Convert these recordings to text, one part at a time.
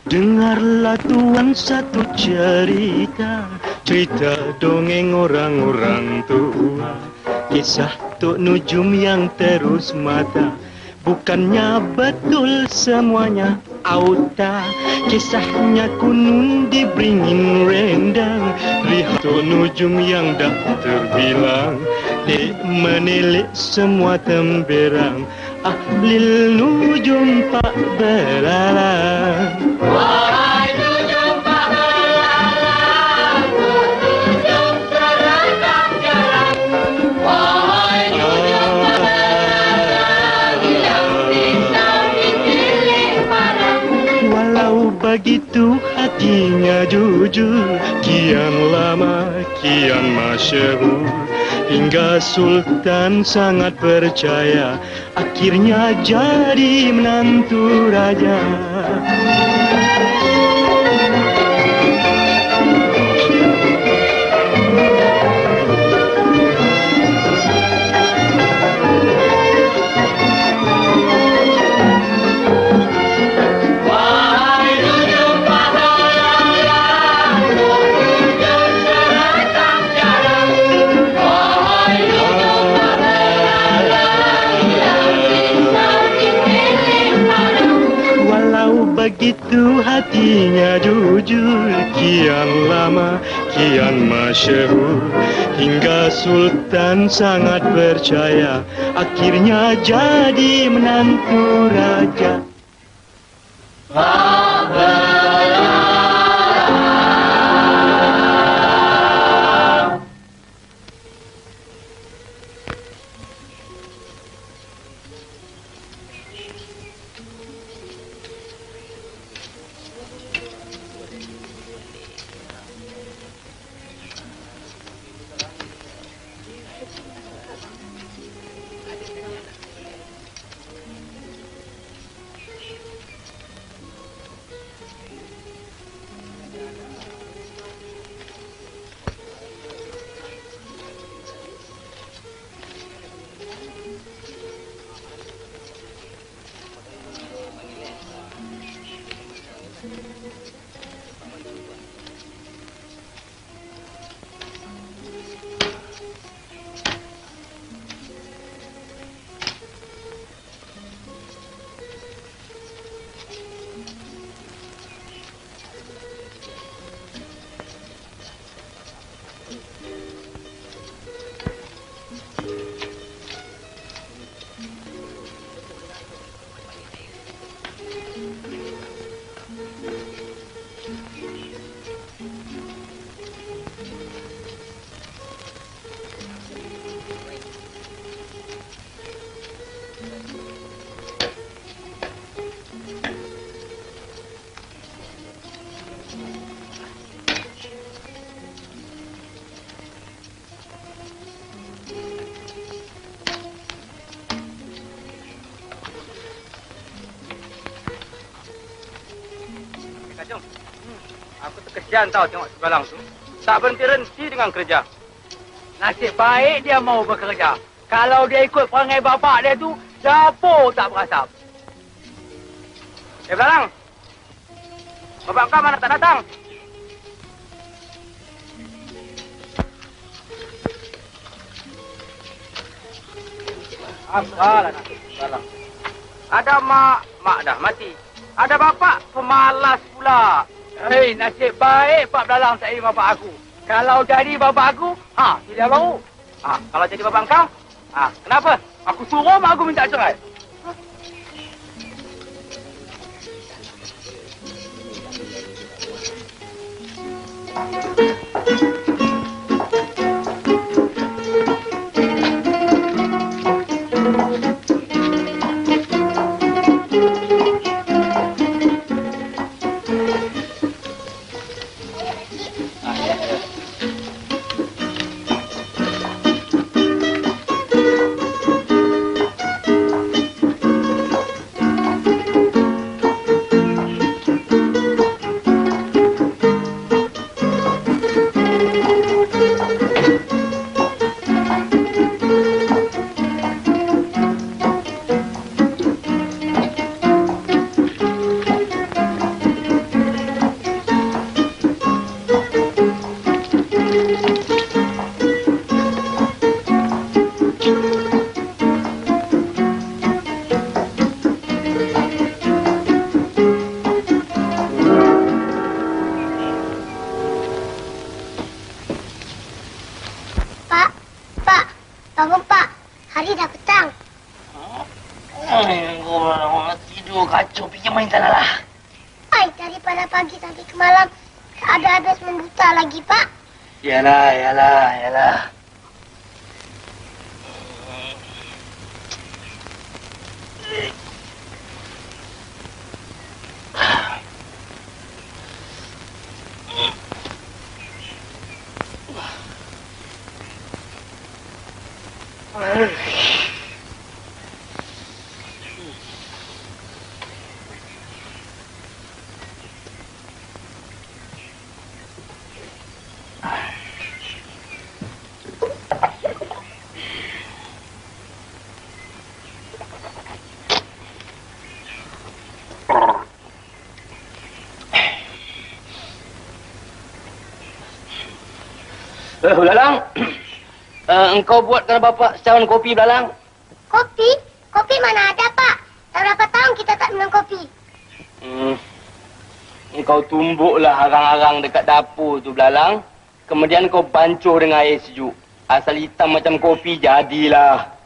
Dengarlah tuan satu cerita, cerita dongeng orang-orang tua. Kisah Tok Nujum yang terus mata, bukannya betul semuanya auta. Kisahnya kunun dibringin rendang, lihat Tok Nujum yang dah terbilang. Dek menilik semua temberang, Ahlil Nujum pak belalang. Wahai nujum pak belalang, nujum seragam jarang. Wahai nujum pak belalang, yang bisa dipilih parang. Walau begitu hatinya jujur, kian lama kian masyhur, hingga Sultan sangat percaya, akhirnya jadi menantu raja. Begitu hatinya jujur, kian lama kian masyhur, hingga Sultan sangat percaya, akhirnya jadi menantu raja. Aku terkesian tahu tengok sebelah tu. Tak berhenti-henti dengan kerja. Nasib baik dia mau bekerja. Kalau dia ikut perangai bapak dia tu, dapur tak berasap. Belalang. Bapak kau mana tak datang? Apalah nak belalang. Ada mak dah mati. Ada bapak pemalas pula. Hei, nasib baik Pak Belalang tak jadi bapak aku. Kalau jadi bapak aku, tidak baru. Kalau jadi bapak kau, kenapa? Aku suruh mak aku minta cerai. Aduh, kacau. Pergi main sana lah. Baik, daripada pagi sampai ke malam. Tak ada habis membuta lagi, Pak. Yalah. Belalang, engkau buatkan bapak secawan kopi, Belalang. Kopi? Kopi mana ada, Pak? Dah berapa tahun kita tak minum kopi? Engkau tumbuklah arang-arang dekat dapur tu, Belalang. Kemudian kau bancuh dengan air sejuk. Asal hitam macam kopi, jadilah.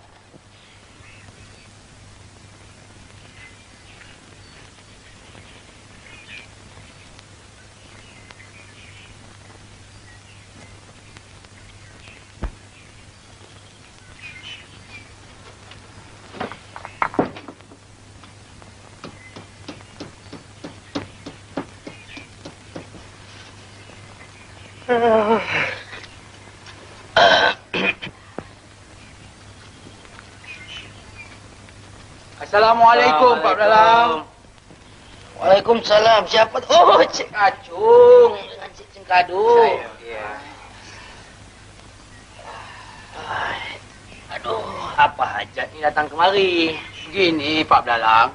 Assalamualaikum, Pak Belalang. Waalaikumsalam. Siapa? Oh, Cik Kacung. Dengan Cik Cengkadu. Aduh, apa hajat ni datang kemari? Begini, Pak Belalang.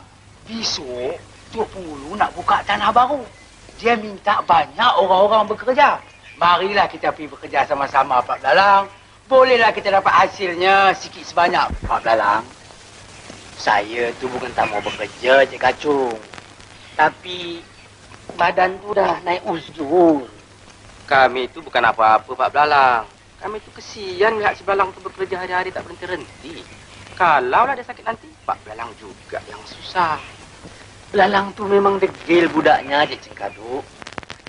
Besok, Tok Pulu nak buka tanah baru. Dia minta banyak orang-orang bekerja. Marilah kita pergi bekerja sama-sama, Pak Belalang. Bolehlah kita dapat hasilnya sikit sebanyak, Pak Belalang. Saya tu bukan tak mau bekerja, Cik Kacung. Tapi badan tu dah naik uzur. Kami tu bukan apa-apa, Pak Belalang. Kami tu kesian lihat si Belalang tu bekerja hari-hari tak berhenti-henti. Kalaulah dia sakit nanti, Pak Belalang juga yang susah. Belalang tu memang degil budaknya, Cik Cengkadu.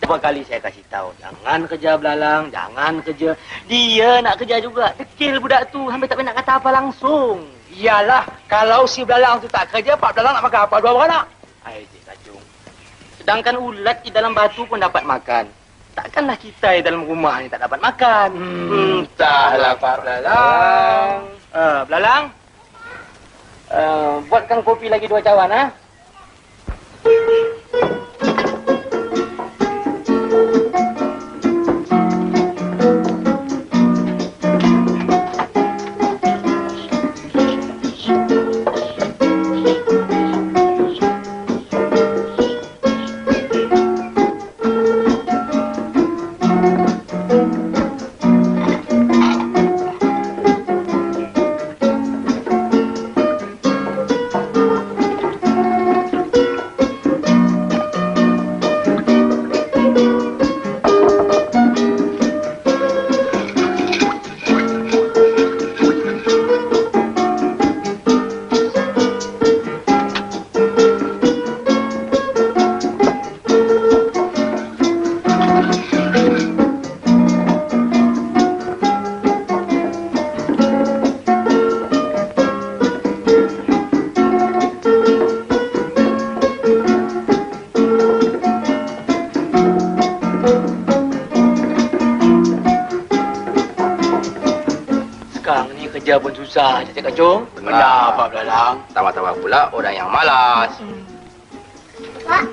Berapa kali saya kasih tahu, jangan kerja Belalang, jangan kerja. Dia nak kerja juga. Degil budak tu, hampir tak nak kata apa langsung. Iyalah, kalau si Belalang tu tak kerja, Pak Belalang nak makan apa? Dua beranak. Hai, Cik Kacung. Sedangkan ulat di dalam batu pun dapat makan. Takkanlah kita di dalam rumah ni tak dapat makan. Entahlah, Pak Belalang. Belalang, buatkan kopi lagi 2 cawan, ha? Kerja pun susah, Cik Kacung. Benar, Pak Belalang. Tambah-tambah pula orang yang malas. Pak,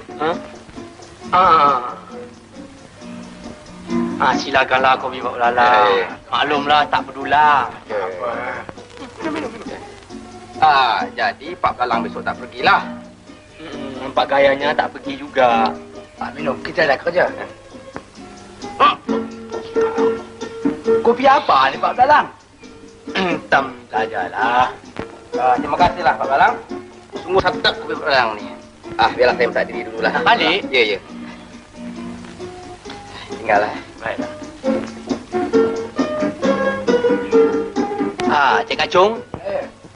Silakanlah kopi Pak Belalang. Maklumlah, tak pedulah. Jadi Pak Belalang besok tak pergilah. Nampak gayanya tak pergi juga. Pak minum, kita dah kerja. Kopi apa ni, Pak Belalang? Hitam sajalah. Terima kasihlah, Pak Belalang. Sungguh sedap kopi Pak Belalang ni. Biarlah saya minta diri dululah. Nak balik? Ya. Tinggallah. Baiklah. Cik Kacung.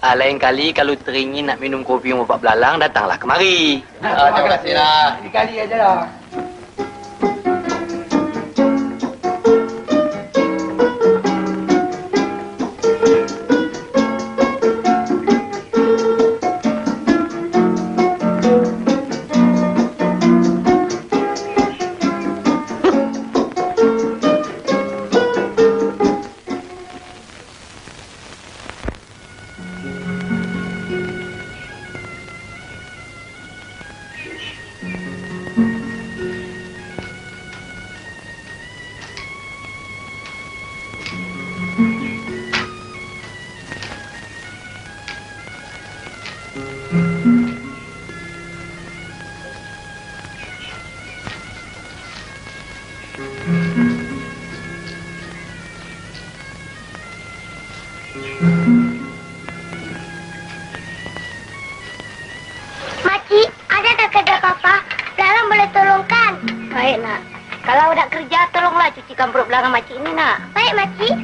Lain kali kalau teringin nak minum kopi dengan Pak Belalang, datanglah kemari. Terima kasihlah. Ini kali aja lah. Makcik, adakah kerja papa? Belalang boleh tolongkan. Baik, nak. Kalau nak kerja, tolonglah cucikan perut belakang makcik ini, nak. Baik, makcik.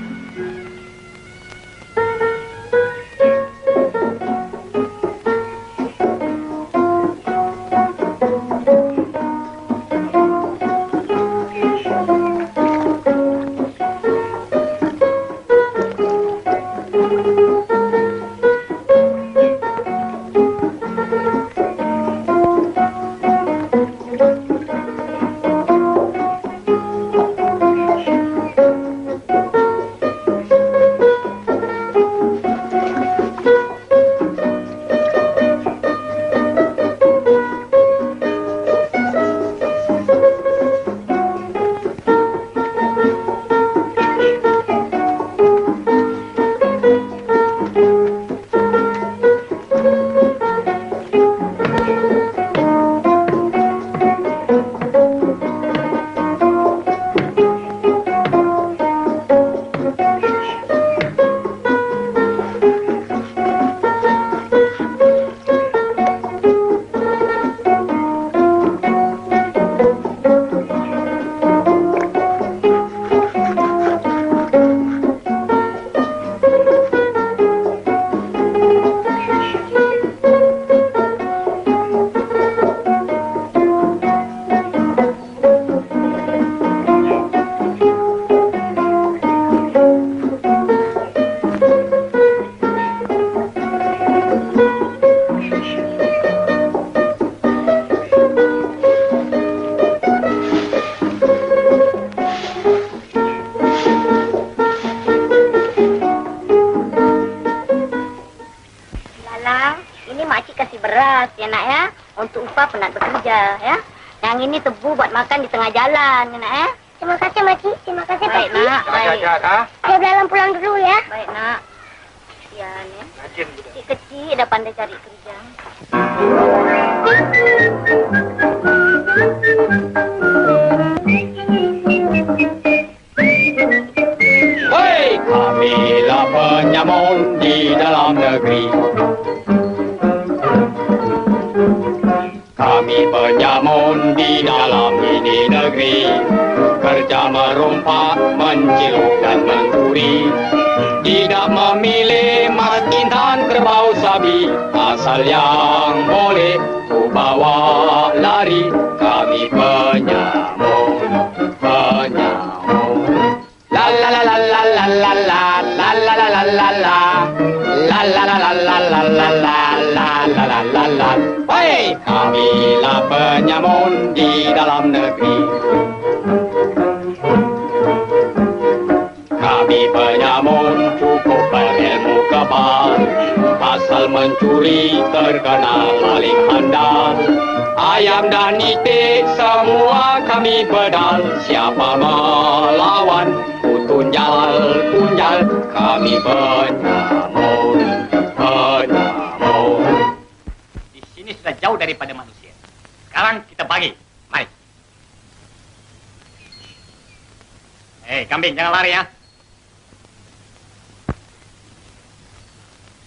beras ya nak ya, untuk upah penat bekerja ya. Yang ini tebu buat makan di tengah jalan ya nak ya. Terima kasih Makcik, terima kasih Baik Pakcik. nak, baik. Saya belalang pulang dulu ya. Baik nak. Ya ni. Kecil dah pandai cari kerja. Hei, kamilah penyamun di dalam negeri. Kami penyamun di dalam ini negeri, kerja merompak, menciluk dan mencuri. Tidak memilih mas intan kerbau sabi, asal yang boleh ku bawa lari. Kami penyamun, penyamun. La la la la la la la la la la la la la la. La la la la la la la la la la la la la. Hei, kamilah penyamun di dalam negeri. Kami penyamun cukup berilmu kebal, asal mencuri terkenal paling handal. Ayam dan itik semua kami bedal, siapa melawan ku tunjal, tunjal. Kami penyamun, penyamun. Di sini sudah jauh daripada manusia. Sekarang kita bagi. Mari. Hei, kambing jangan lari ya.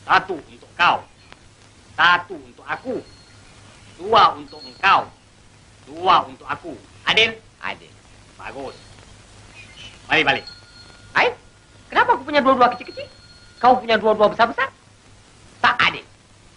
Satu untuk kau, satu untuk aku, dua untuk engkau, dua untuk aku. Adil? Adil. Bagus. Mari balik. Kenapa aku punya dua-dua kecil-kecil? Kau punya dua-dua besar-besar?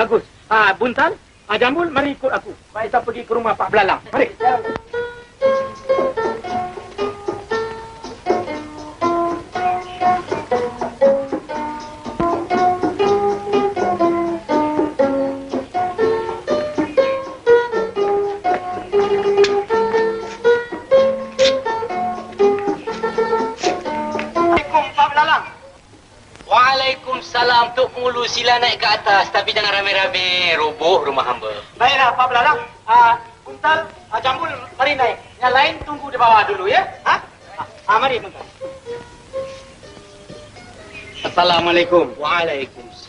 Bagus. Buntal, Jambul, mari ikut aku. Kita pergi ke rumah Pak Belalang. Mari. Waalaikumsalam, Tok Pengulu. Sila naik ke atas, tapi jangan rame-rame. Roboh rumah hamba. Baiklah, Pak Belalang. Buntal, Jambul, mari naik. Yang lain tunggu di bawah dulu, ya? Mari, Buntal. Assalamualaikum. Waalaikumsalam.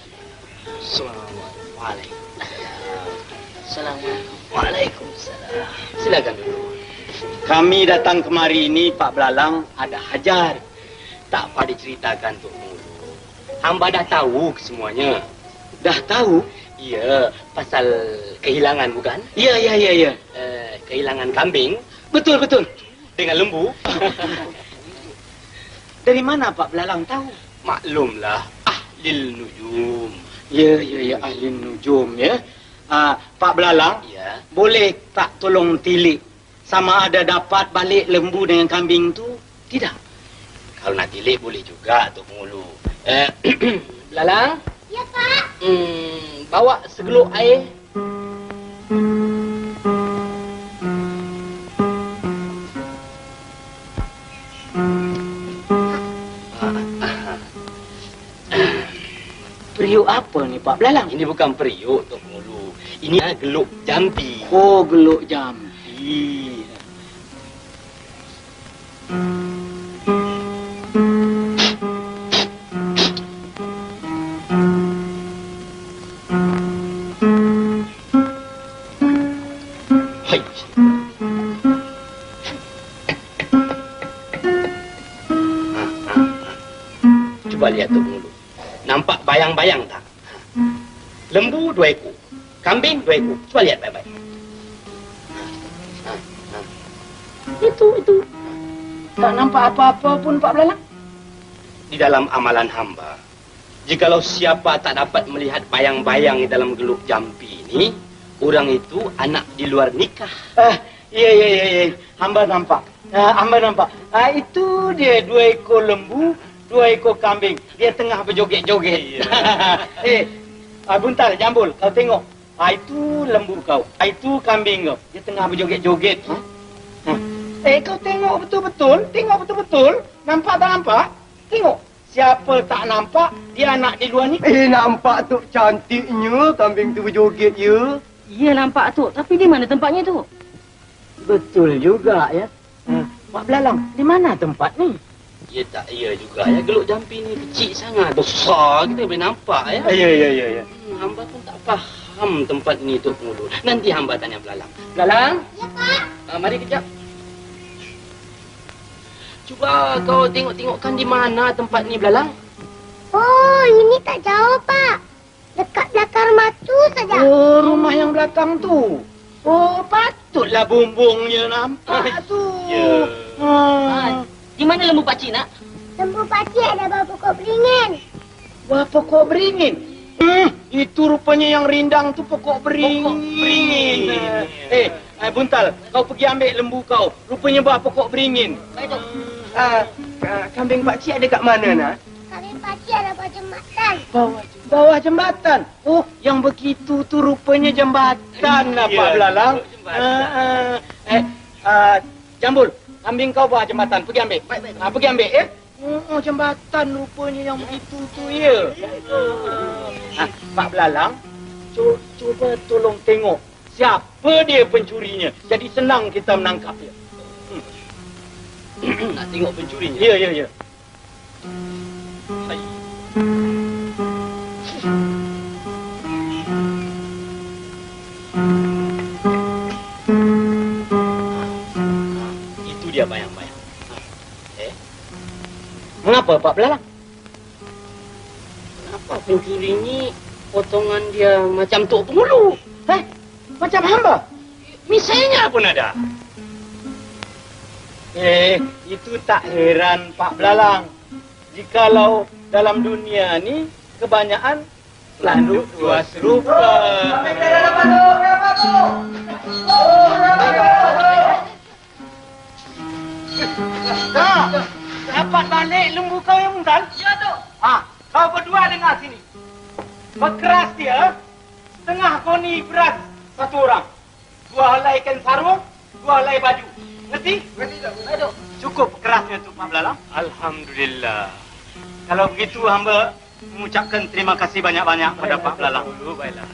Assalamualaikum. Waalaikumsalam. Silakan dulu. Kami datang kemari ini, Pak Belalang, ada hajar. Tak apa diceritakan, Tok Pengulu. Hamba dah tahu semuanya. Dah tahu? Ya, pasal kehilangan bukan? Ya. Kehilangan kambing Betul. dengan lembu. Dari mana Pak Belalang tahu? Maklumlah, ahlil nujum. Ya, ahli nujum, ya. Pak Belalang, Ya. boleh tak tolong tilik sama ada dapat balik lembu dengan kambing tu? Tidak. Kalau nak tilik boleh juga, Tok Pengulu. Belalang, Ya, Pak. bawa segeluk air. Periuk apa ni Pak Belalang? Ini bukan periuk, Tok Pengulu. Ini geluk jampi. Oh, geluk jampi. Hai. Coba lihat, Tok Pengulu. Nampak bayang-bayang tak? Lembu 2 ekor. Kambing 2 ekor. Coba lihat baik-baik. Itu. Tak nampak apa-apa pun Pak Belalang. Di dalam amalan hamba, jikalau siapa tak dapat melihat bayang-bayang di dalam geluk jampi ini, orang itu anak di luar nikah. Ya. Hamba nampak. Itu dia 2 ekor lembu, 2 ekor kambing. Dia tengah berjoget-joget. Buntal, Jambul, kau tengok. Itu lembu kau. Itu kambing kau. Dia tengah berjoget-joget. Kau tengok betul-betul. Nampak tak nampak? Tengok. Siapa tak nampak, dia anak di luar ni. Nampak tu cantiknya kambing tu berjoget ya. Ya nampak tu, tapi di mana tempatnya tu? Betul juga ya. Pak Belalang, di mana tempat ni? Ya tak, ya juga ya. Geluk jampi ni kecil sangat. Besar kita boleh nampak ya. Ya. Hamba pun tak faham tempat ni, Tok Pengulu. Nanti hamba tanya Belalang. Belalang? Ya, Pak. Mari kejap. Cuba kau tengok-tengokkan di mana tempat ni, Belalang. Oh, ini tak jauh, Pak. Dekat belakang rumah tu saja. Oh, rumah yang belakang tu. Oh, patutlah bumbungnya nampak tu. Ya. Di mana lembu pakcik nak? Lembu pakcik ada bawah pokok beringin. Wah, pokok beringin. Itu rupanya yang rindang tu pokok beringin. Buntal, kau pergi ambil lembu kau. Rupanya bawah pokok beringin. Kambing pakcik ada kat mana nak? Kambing pakcik ada bawah jembatan. Bawah jembatan. Oh, yang begitu tu rupanya jembatan lah, Pak Belalang. Jambul, kambing kau bawah jembatan. Pergi ambil. Pergi ambil, ya. Oh, jembatan rupanya yang begitu tu, ya. Pak Belalang, cuba tolong tengok siapa dia pencurinya. Jadi senang kita menangkap dia. Nak tengok pencurinya? Ya. Hai. Itu dia bayang-bayang. Mengapa, Pak Belalang? Kenapa pencuri ni potongan dia macam Tok Pengulu? Macam hamba? Misalnya pun ada. Itu tak heran, Pak Belalang. Jikalau dalam dunia ni kebanyakan Landuk dua serupa. Dapat balik lembu kau yang muntal? Ya, Tok. Kau berdua dengar sini. Berkeras dia, setengah koni beras satu orang. 2 helai kain sarung, 2 helai baju. Ngerti? Ngerti, Tok. Cukup kerasnya tu, Pak Belalang. Alhamdulillah. Kalau begitu, hamba mengucapkan terima kasih banyak-banyak kepada Pak Belalang. Baiklah.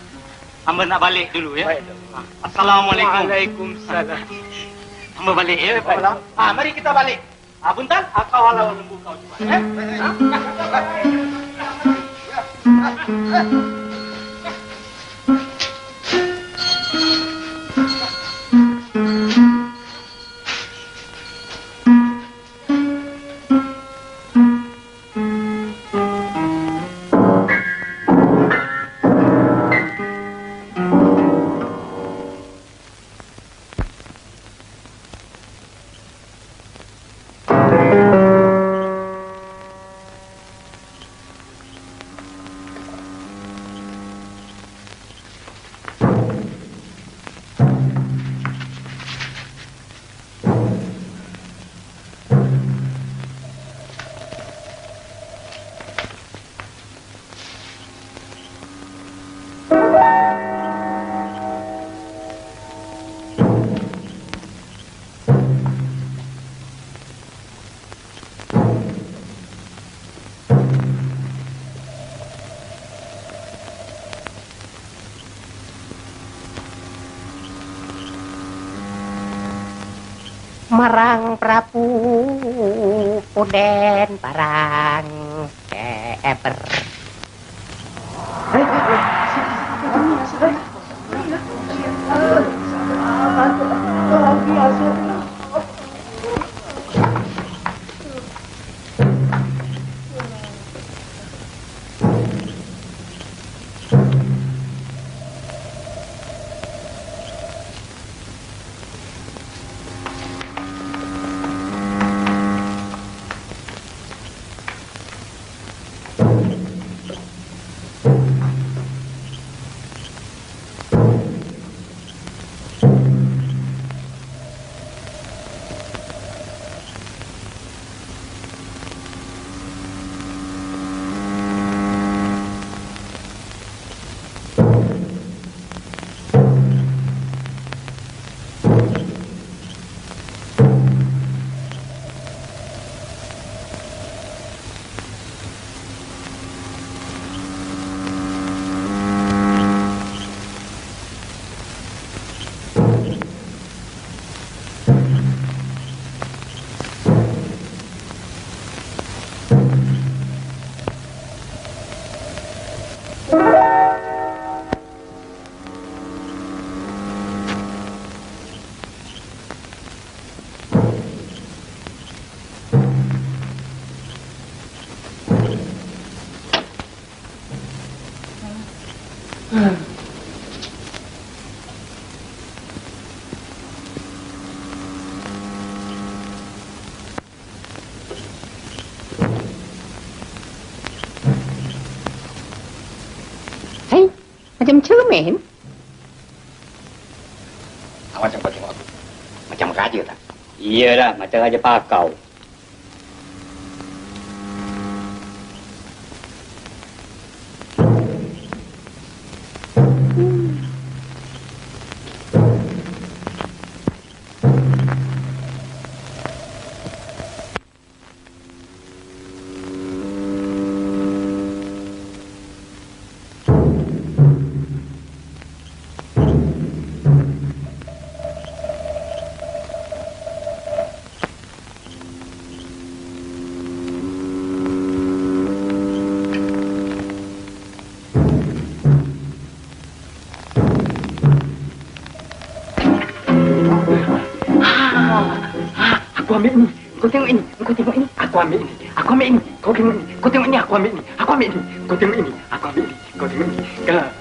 Hamba nak balik dulu ya. Baik. Assalamualaikum. Waalaikumsalam. Hamba balik ya, Pak Belalang. Mari kita balik. Buntal, kau halau lembu kau cuba. Marang Prabu Punden parang eper. Macam cermin. Awak macam tengok aku. Macam raja tak? Iyalah, macam raja pakau. Aku ambil ini. Kau tengok ini. Kau tengok ini. Aku ambil ini. Aku ambil ini. Kau tengok ini. Kau tengok ini. Aku ambil ini. Aku ambil ini. Kau tengok ini. Aku ambil ini. Kau tengok ini.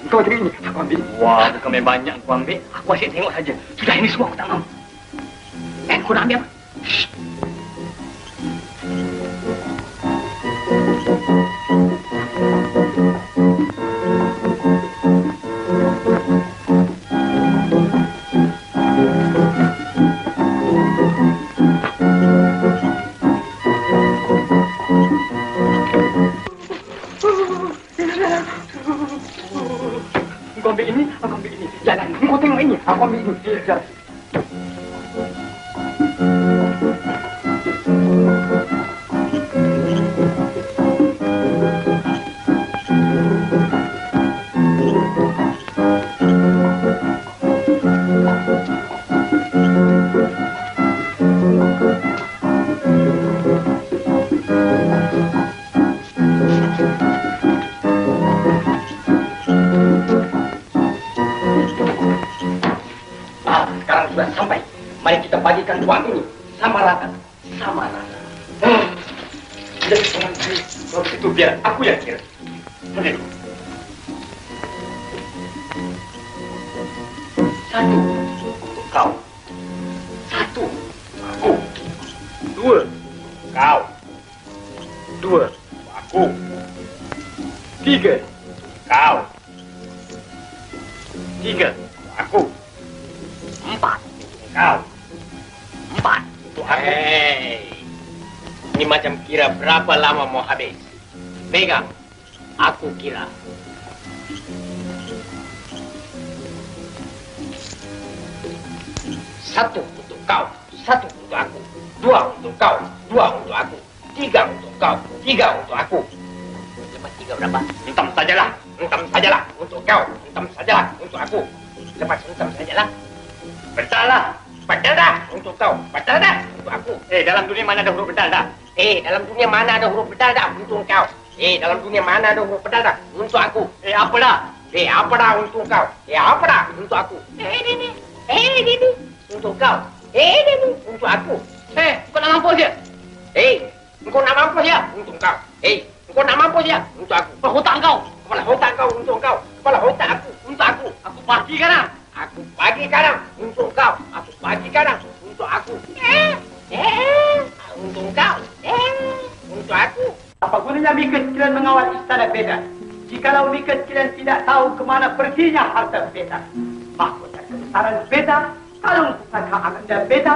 Kau tengok ini. Aku ambil ini. Wah, bukan main banyak aku ambil. Aku asyik tengok saja. Sudah ini semua aku tak mahu. Kau nak ambil apa? Shh. tiga. Sekarang sudah sampai. Mari kita bagikan uang ini sama rata. Sama rata. Jadi teman saya, kalau begitu biar aku yang kira. Boleh dulu. Satu untuk kau. Satu aku. Dua kau. Dua aku. Tiga kau. Tiga aku. Empat untuk kau. Empat untuk aku. Hei, ini macam kira berapa lama mau habis. Pegang, aku kira. Satu untuk kau, satu untuk aku. Dua untuk kau, dua untuk aku. Tiga untuk kau, tiga untuk aku. Lepas tiga berapa? Entam sajalah, untuk kau. Entam sajalah untuk aku. Lepas entam sajalah. Betul dah untuk kau. Betul dah untuk aku. Dalam dunia mana ada huruf bedal dah? Dalam dunia mana ada huruf bedal dah untuk kau? Dalam dunia mana ada huruf bedal dah untuk aku? Apa dah? Apa dah untuk kau? Apa dah untuk aku? Ini. Untuk kau. Ini untuk aku. Kau nak mampus ya? Kau nak mampus ya untuk kau? Kau nak mampus ya untuk aku? Kepala otak kau. Kepala otak kau untuk kau. Kepala otak aku untuk aku. Aku pagi kanan. Aku pagi kanan untuk kau. Aku pagi kanan untuk aku. Untuk kau. Untuk aku. Apa gunanya Mika sekalian mengawal istana Beda? Jikalau Mika sekalian tidak tahu kemana perginya harta Beda. Mahkota kebesaran Beda, kalung pusaka Ananda Beda.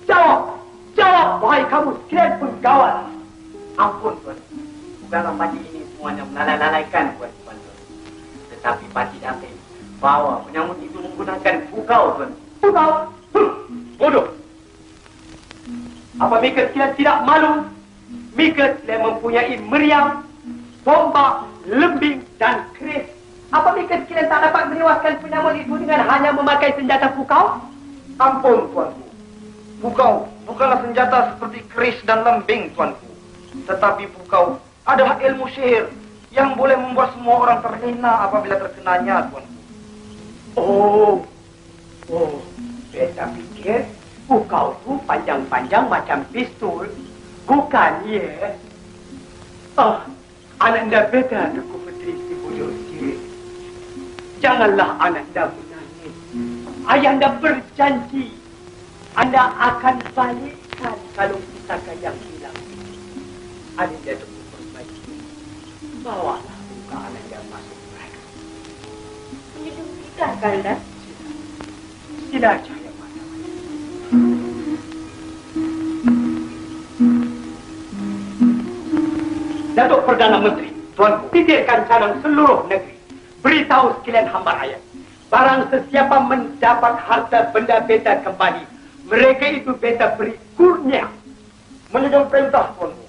Jawab, wahai kamu sekalian pengawal. Ampun, Tuan. Bukanlah pati ini semuanya melalaikan, Tuan. Tetapi pati dapat bawa penyambut itu menggunakan pukau, Tuan. Pukau? Bodoh. Apa Mika sekalian tidak malu? Mika sekalian mempunyai meriam, tombak, lembing dan keris. Apa Mika sekalian tak dapat menewaskan penyambut itu dengan hanya memakai senjata pukau? Ampun, Tuanku. Pukau bukanlah senjata seperti keris dan lembing, Tuanku. Tetapi pukau adalah ilmu sihir yang boleh membuat semua orang terlena apabila terkenanya, Tuanku. Oh, Beta pikir pukau itu panjang-panjang macam pistol. Bukan, ya? Oh, Ananda Beta, Tuku Putri Si Bujur Sirih. Janganlah Ananda menangis. Ayahanda berjanji Anda akan balikkan kalung pusaka yang hilang. Ananda Tuku perbaiki. Bawalah muka Ananda masuk mereka. Menyedihkan, Kanda. Sila cahaya mata. Datuk Perdana Menteri, Tuanku, titirkan cadang seluruh negeri. Beritahu sekalian hamba rakyat. Barang sesiapa mendapat harta benda Beta kembali, mereka itu Beta beri kurnia. Menunjuk perintah, Tuanku.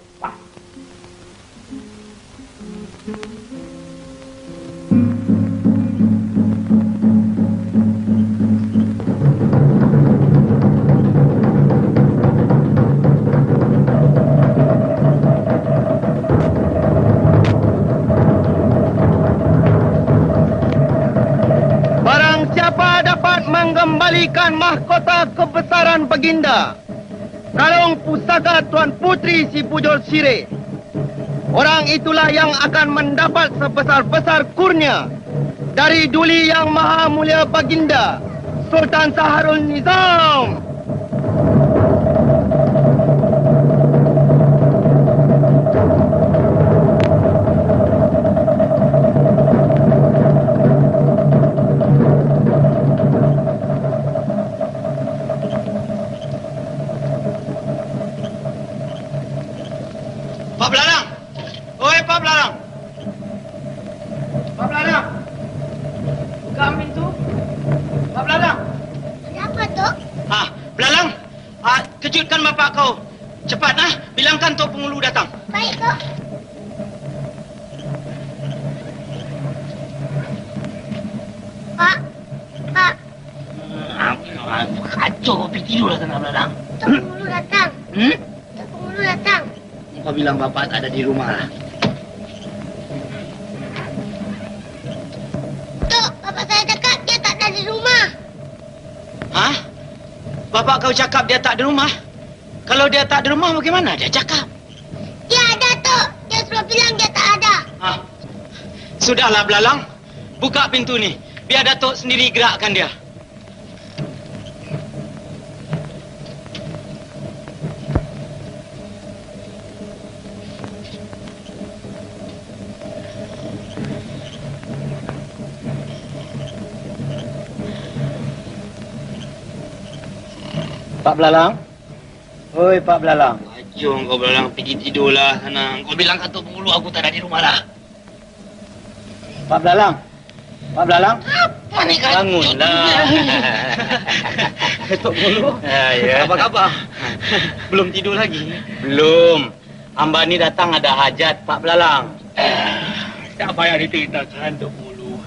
Mengembalikan mahkota kebesaran Baginda, kalung pusaka Tuan Putri Si Bujur Sirih. Orang itulah yang akan mendapat sebesar-besar kurnia dari Duli Yang Maha Mulia Baginda Sultan Saharul Nizam. Pak Belarang! Oi, Pak Belarang! Pak Belarang! Buka pintu! Pak Belarang! kejutkan bapak kau. Cepat, bilangkan Tok Pengulu datang. Baik, Kok. Pak. Kacau kau pergi tidur lah tengah belakang. Tok Pengulu datang. Tok Pengulu datang. Kau bilang bapak tak ada di rumah lah. Tok, bapak saya cakap dia tak ada di rumah. Hah? Bapak kau cakap dia tak ada rumah? Kalau dia tak ada rumah, bagaimana dia cakap? Dia ada, Tok. Dia suruh bilang dia tak ada. Sudahlah, Belalang. Buka pintu ni. Biar Datuk sendiri gerakkan dia. Pak Belalang? Oi, Pak Belalang. Jom kau Belalang pergi tidurlah sana. Kau bilang kat Tok Pengulu aku tak ada di rumah lah. Pak Belalang? Pak Belalang? Apa ni kacau? Bangunlah. Tok Pengulu? Ya. Apa khabar? Belum tidur lagi? Belum. Hamba ni datang ada hajat, Pak Belalang. Tak payah diceritakan, Tok Pengulu.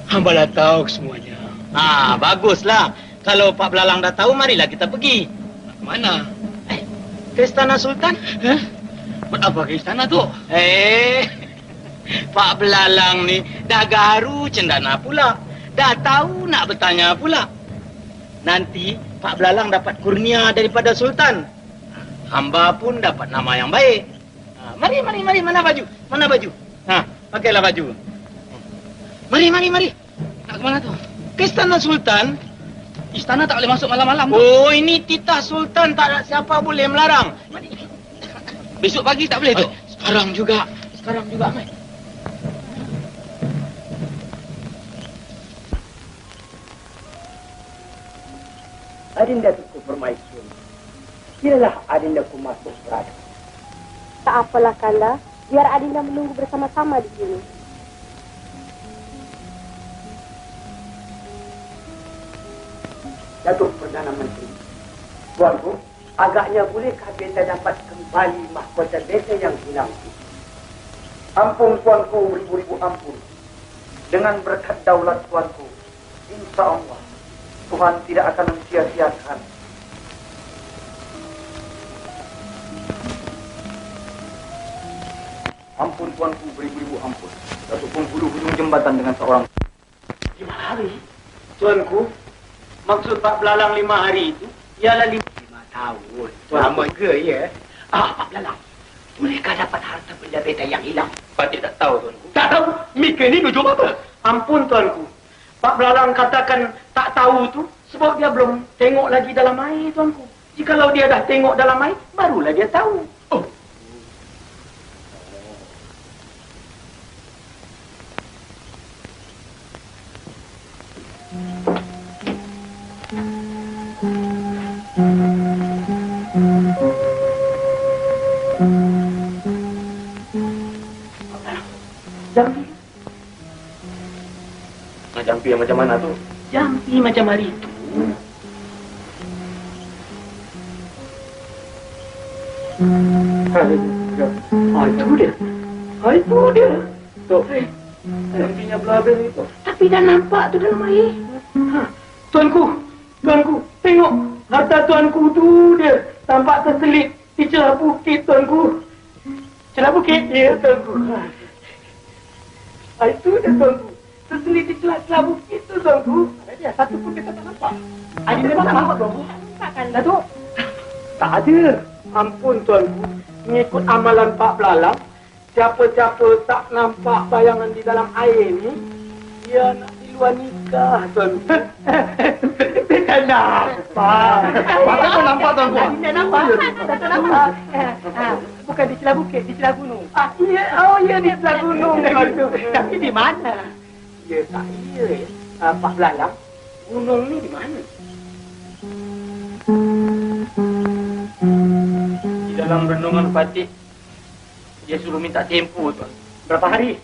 Hamba dah tahu semuanya. Baguslah. Kalau Pak Belalang dah tahu, marilah kita pergi. Mana? Ke Istana Sultan. Buat apa ke istana tu? Pak Belalang ni dah garu cendana pula. Dah tahu nak bertanya pula. Nanti Pak Belalang dapat kurnia daripada Sultan. Hamba pun dapat nama yang baik. Mari. Mana baju? Pakailah baju. Mari. Nak ke mana tu? Ke Istana Sultan. Istana tak boleh masuk malam-malam. Oh, ini titah Sultan. Tak ada siapa boleh melarang. Mari. Besok pagi tak boleh tu? Sekarang juga, Mai. Adinda Tuku Permaisuri, kiralah Adindaku masuk perada. Tak apalah, Kanda. Biar Adinda menunggu bersama-sama di sini. Datuk Perdana Menteri, Tuanku, agaknya bolehkah beta dapat kembali mahkota beta yang hilang itu? Ampun Tuanku, beribu-ribu ampun. Dengan berkat daulat Tuanku, insya Allah Tuhan tidak akan mensia-siakan. Ampun Tuanku, beribu-ribu ampun. Datuk Penghulu hujung jembatan dengan seorang. 5 hari? Tuanku, maksud Pak Belalang 5 hari itu ialah 5 tahun. Lama ke, ya? Pak Belalang, mereka dapat harta benda beta yang hilang. Patut tak tahu, Tuanku. Tak tahu? Mika ni tujuh apa? Ampun, Tuanku. Pak Belalang katakan tak tahu tu sebab dia belum tengok lagi dalam air, Tuanku. Jikalau dia dah tengok dalam air, barulah dia tahu. Oh. Jampi yang macam mana tu? Jampi macam hari itu. Itu dia. Tuh. Jampinya berhabis itu. Tapi dah nampak tu dalam air. Tuanku, tengok. Harta tuanku tu dia tampak terselit di celah bukit, Tuanku. Celah bukit? Ya, Tuanku. Itu dia, Tuanku. Terselit di celah-celah bukit tu, Tuanku. Satu pun kita tak nampak. Adinda tak nampak, Tuanku. Takkan, Datuk? Tak ada. Ampun, Tuanku. Mengikut amalan Pak Belalang, siapa-siapa tak nampak bayangan di dalam air ni, dia nak di luar nikah, Tuanku. Tak nampak. Patut kau nampak, Tuanku? Adinda nampak. Tak nampak. Bukan di celah bukit, di celah gunung. Ya, di celah gunung. Tapi di mana? Ya, tak iya. Pak Belalang, gunung ni di mana? Di dalam renungan Fatih, dia suruh minta tempoh, Tuan. Berapa hari?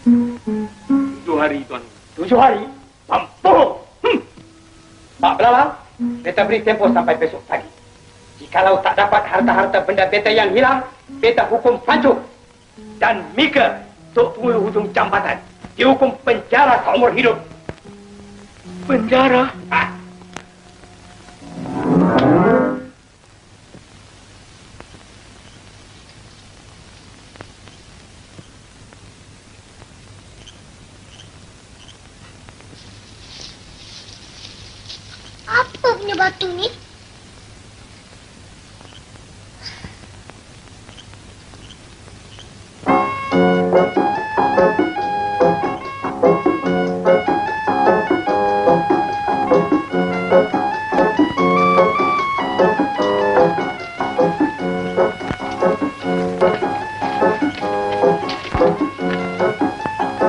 7 hari, Tuan. 7 hari? Mampu! Pak Belalang, beta beri tempo sampai besok pagi. Jikalau tak dapat harta-harta benda beta yang hilang, beta hukum pancuk. Dan Mika, tok pengulu hujung jambatan, dihukum penjara seumur hidup. Penjara? Apa punya batu ni?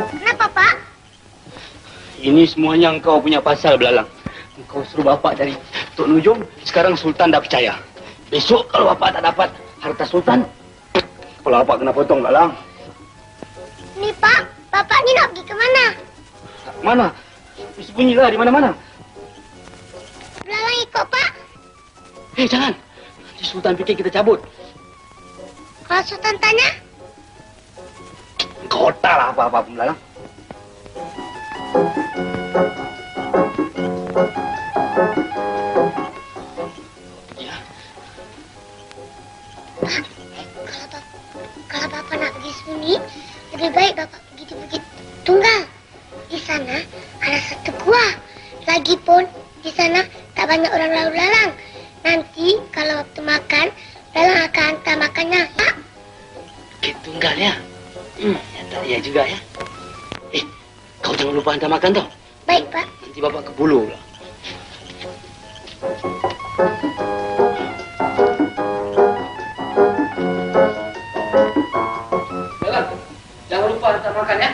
Kenapa, Pak? Ini semuanya engkau punya pasal, Belalang. Engkau suruh bapak dari Tok Nujum, sekarang Sultan dah percaya. Besok kalau bapak tak dapat harta Sultan, kepala bapak kena potong, Belalang. Ni, Pak. Bapak ni nak pergi ke mana? Mana? Sembunyilah di mana-mana. Belalang ikut, Pak. Jangan. Nanti Sultan fikir kita cabut. Kalau Sultan tanya? Engkau tak lah apa-apa, Belalang. Kalau Bapak nak pergi sembunyi, lebih baik Bapak pergi di Bukit Tunggal. Di sana ada satu gua. Lagipun di sana tak banyak orang lalu lalang. Nanti kalau waktu makan, lalang akan hantar makannya. Pak. Bukit Tunggal ya? Ya juga ya. Kau jangan lupa hantar makan tau. Baik, Pak. Nanti bapak ke bulu pula. Jangan lupa hantar makan ya.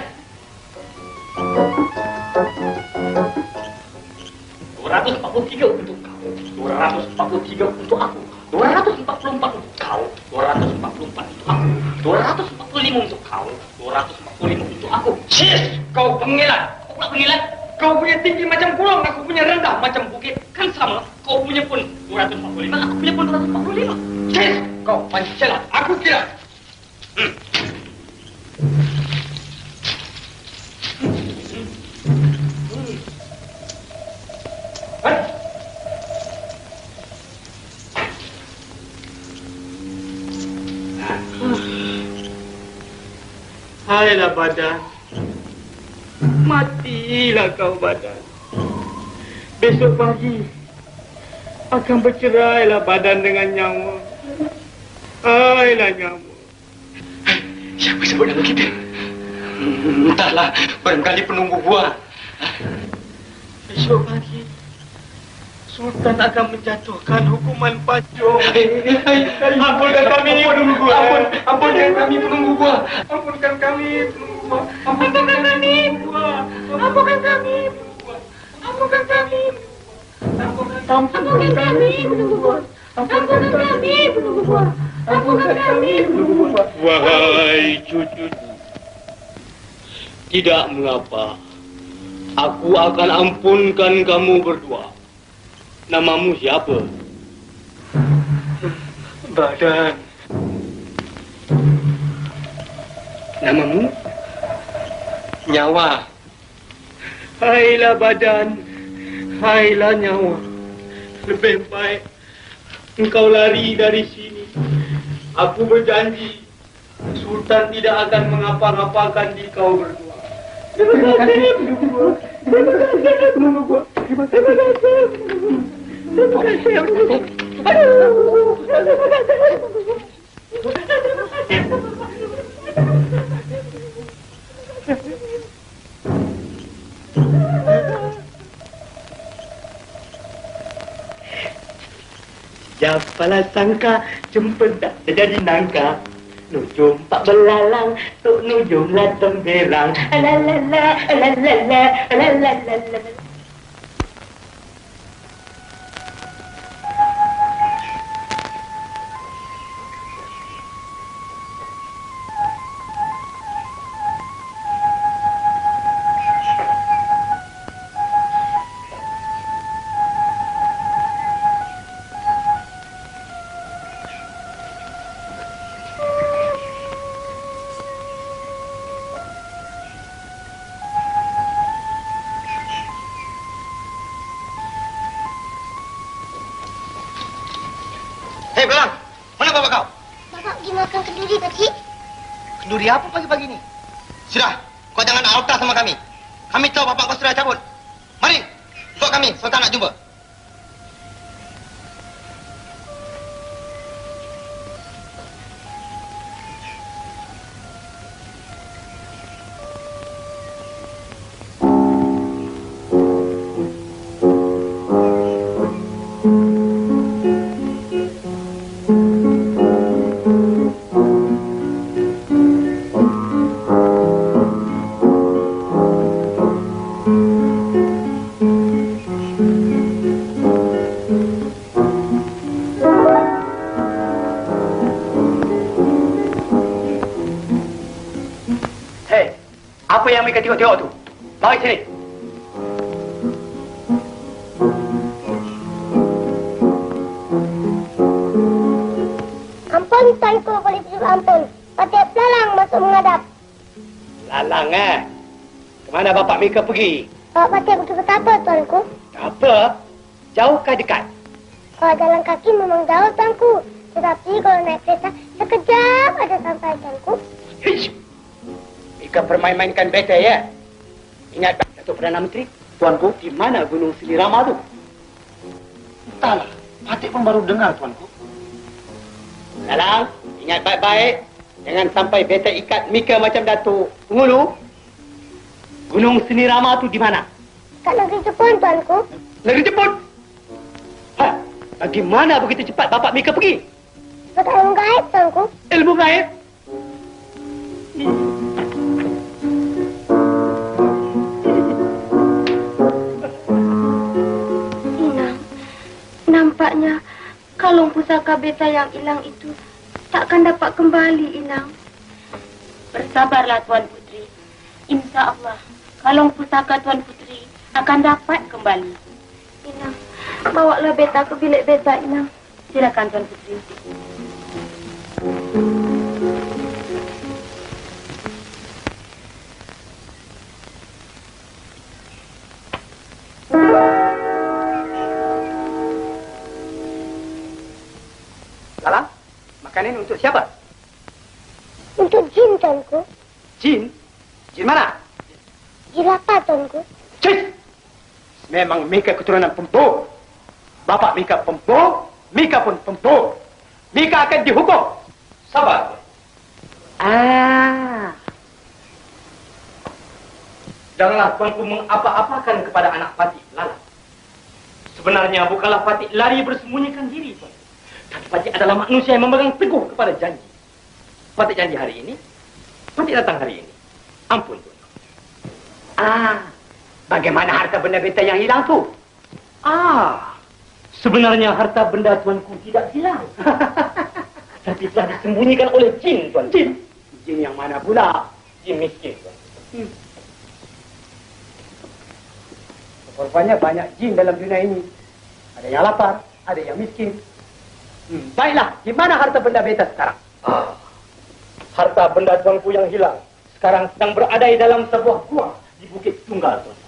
243 untuk kau. 243 untuk aku. 244 untuk kau. 244 untuk aku. 245 untuk kau. 245 untuk aku. Cis! Kau pengilat. Kau pula pengilat. Kau punya tinggi macam gunung, aku punya rendah macam bukit. Kan sama. Kau punya pun 245, aku punya pun 245. Cis! Kau pancalat. Aku kira. Hailah badan. Matilah kau badan. Besok pagi akan bercerailah badan dengan nyawa. Hailah nyawa. Siapa sebut nama kita? Entahlah, barangkali penunggu buah. Besok pagi Sultan akan menjatuhkan hukuman pancung. Ampunkan kami penunggu buah. Ampunkan kami penunggu buah. Ampunkan kami penunggu buah. Ampunkan kami buah. Ampunkan kami buah. Ampunkan kami. Ampunkan kami penunggu buah. Ampunkan kami penunggu buah. Ampunkan kami penunggu buah. Wahai cucuku, tidak mengapa. Aku akan ampunkan kamu berdua. Namamu siapa? Badan. Namamu? Nyawa. Hailah badan. Hailah nyawa. Lebih baik engkau lari dari sini. Aku berjanji Sultan tidak akan mengapa-ngapakan di kau berdua. Terima kasih, Menunggu. Terima kasih, Menunggu. Terima kasih. Terima kasih. Aduh. Terima kasih. Siapalah sangka cempedak jadi nangka. Nujum tak belalang, tuk nujum lah temberang. Alalala, alalala, alalala. Hei, Belalang. Mana bapak kau? Bapak pergi makan kenduri tadi. Kenduri apa pagi-pagi ini? Sudah, kau jangan alta sama kami. Kami tahu bapak kau sudah cabut. Mari, ikut kami. Sultan nak jumpa. Apa yang mereka tengok-tengok tu? Mari sini. Ampun, Tuanku, boleh suruh ampun. Patih Belalang masuk menghadap. Lalang, Kemana bapak mereka pergi? Patih pergi ke apa, Tuanku? Apa? Jauh ke dekat? Kalau jalan kaki memang jauh, Tuanku. Tetapi kalau naik kereta, sekejap ada sampai, Tuanku. Hish! Mereka permain-mainkan beta, ya? Ingat, Datuk Perdana Menteri, Tuanku, di mana Gunung Silirama tu? Entahlah. Patih pun baru dengar, Tuanku. Lalang, ingat baik-baik. Jangan sampai beta ikat Mika macam Datuk Pengulu. Gunung Silirama tu di mana? Kat negeri Jepun, Tuanku. Negeri Jepun? Bagaimana begitu cepat bapak Mika pergi? Sebab ilmu gaib, Tuanku. Ilmu gaib? Inang, nampaknya kalung pusaka beta yang hilang itu takkan dapat kembali, Inang. Bersabarlah, Tuan Putri. Insya Allah, kalung pusaka Tuan Putri akan dapat kembali. Inang, bawalah beta ke bilik beta, Inang. Silakan, Tuan Putri. Lalang, makanan untuk siapa? Untuk jin, Tuanku. Jin? Jin mana? Jin lapar, Tuanku. Cik! Memang Mika keturunan pembunuh. Bapak Mika pembunuh, Mika pun pembunuh. Mika akan dihukum. Sabar. Janganlah tuanku mengapa-apakan kepada anak Patih Lalang. Sebenarnya bukanlah Patih lari bersembunyikan diri, tuan. Tapi Patih adalah manusia yang memegang teguh kepada janji. Patih janji hari ini, Patih datang hari ini. Ampun, tuan. Bagaimana harta benda beta yang hilang tu? Sebenarnya harta benda tuanku tidak hilang. Tapi telah disembunyikan oleh jin, tuan. Jin? Jin yang mana pula? Jin miskin, tuan. Rupanya banyak jin dalam dunia ini. Ada yang lapar, ada yang miskin. Baiklah, di mana harta benda beta sekarang? Harta benda tuanku yang hilang sekarang sedang berada di dalam sebuah gua di Bukit Tunggal, tuan.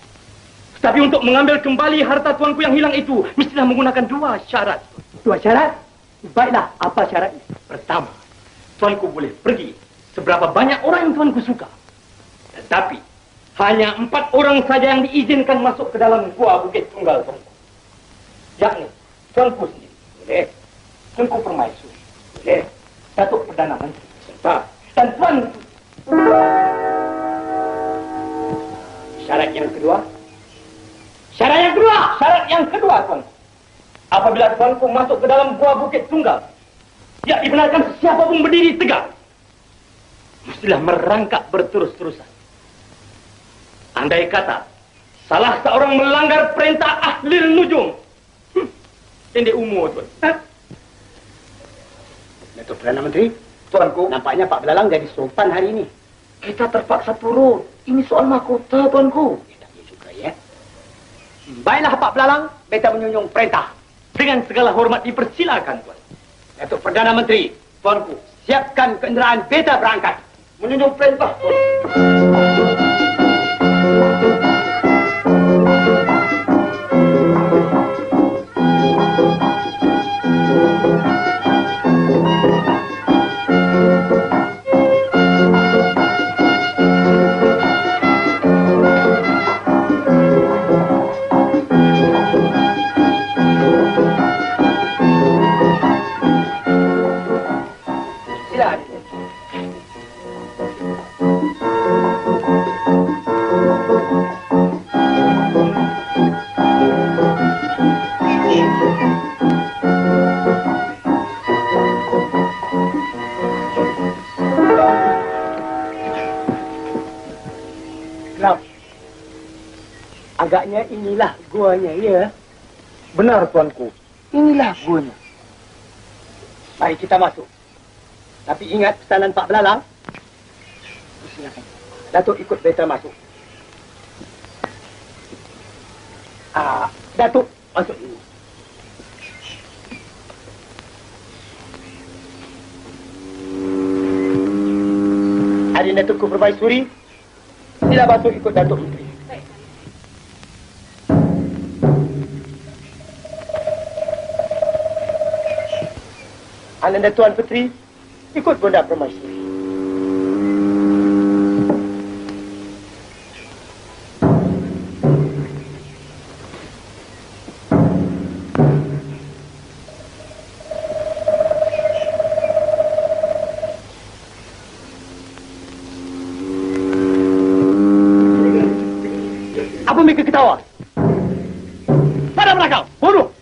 Tapi untuk mengambil kembali harta tuanku yang hilang itu, mestilah menggunakan dua syarat. Dua syarat? Baiklah, apa syaratnya? Pertama, tuanku boleh pergi seberapa banyak orang yang tuanku suka. Tetapi, hanya 4 orang saja yang diizinkan masuk ke dalam gua Bukit Tunggal, tuanku. Yakni, tuanku sendiri. Boleh. Tuanku Permaisuri. Boleh. Datuk Perdana Menteri. Serta. Dan tuanku. Syarat yang kedua. Syarat yang kedua, tuan. Apabila tuanku masuk ke dalam gua Bukit Tunggal, tidak dibenarkan siapa pun berdiri tegak. Mestilah merangkak berterus-terusan. Andai kata salah seorang melanggar perintah Ahlil Nujum, pendek umur, tuan. Datuk Perdana Menteri, tuanku, nampaknya Pak Belalang jadi sopan hari ini. Kita terpaksa turun. Ini soal mahkota, tuanku. Baiklah, Pak Belalang, beta menyunjung perintah. Dengan segala hormat dipersilakan, tuan. Datuk Perdana Menteri, tuanku, siapkan kenderaan beta berangkat. Menyunjung perintah, tuan. Guanya, ya. Benar, tuanku. Inilah guanya. Mari kita masuk. Tapi ingat pesanan Pak Belalang. Silakan. Datuk ikut beta masuk. Datuk masuk ini. Hari Datukku Permaisuri, sila masuk ikut Datuk Menteri. Ananda Tuan Putri, ikut Bonda Permaisuri. Apa mereka ketawa? Pada belakang, bunuh!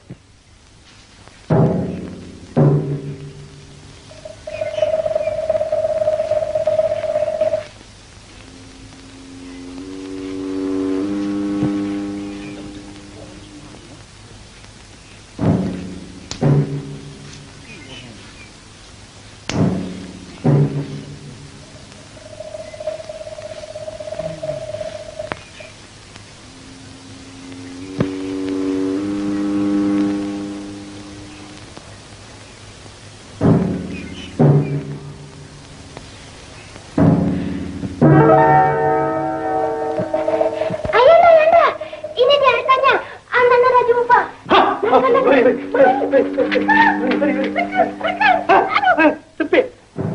Sempit.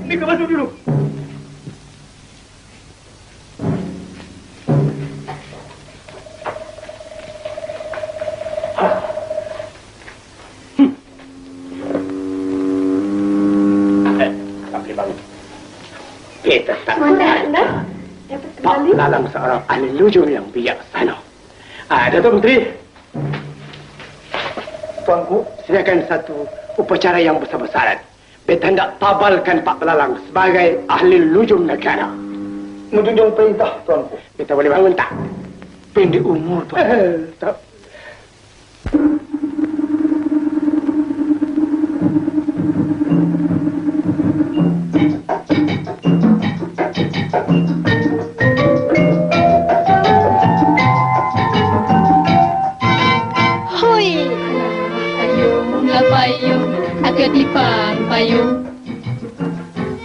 Mereka masuk dulu. Tak boleh bangun. Kita tak Mana? Pak Belalang seorang ahli lujur yang bijaksana. Datuk Menteri. Tuanku, silakan satu upacara yang besar-besaran. Beta hendak tabalkan Pak Belalang sebagai ahli lujur negara. Menunjung perintah, Tuanku. Beta boleh bangun tak? Pendek umur, Tuanku. Tak.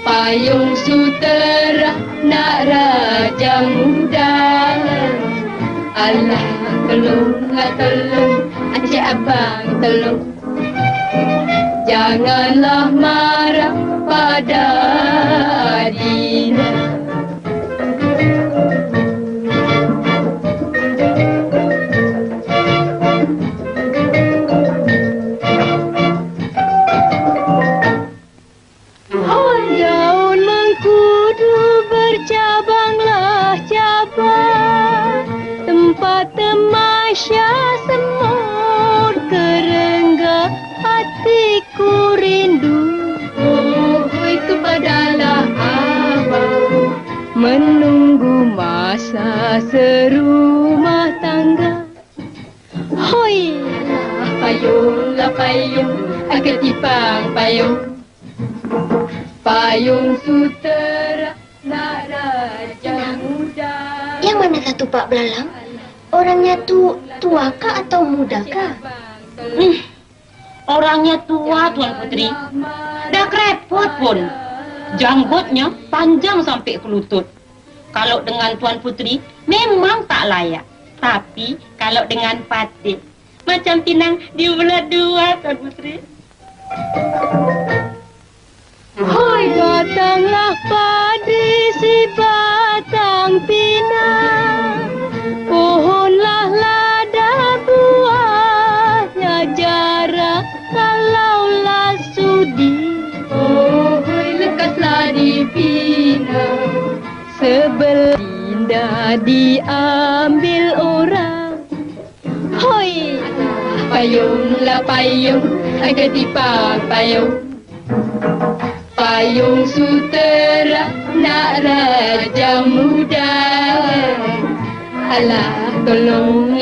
Payung sutera nak raja muda. Allah tolong, Encik Abang tolong. Janganlah marah pada Adina. Temasya semut kerengga hatiku rindu. Oh, kepadalah abang menunggu masa serumah tangga. Hoi, payung, ketipang payung. Payung sutera nak raja muda. Yang mana satu Pak Belalang? Orangnya tua kah atau muda kah? Orangnya tua, Tuan Putri. Dah kerepot pun. Janggutnya panjang sampai ke lutut. Kalau dengan Tuan Putri, memang tak layak. Tapi kalau dengan Patih, macam pinang di belah dua, Tuan Putri. Hoi, datanglah padi si batang pinang. Pohonlah lada buahnya jarak kalaulah sudi. Oh, lekaslah di pinang. Sebelum indah diambil orang. Hoi, payunglah payung, ketipang payung. Payung sutera nak raja muda. Alah, tolong,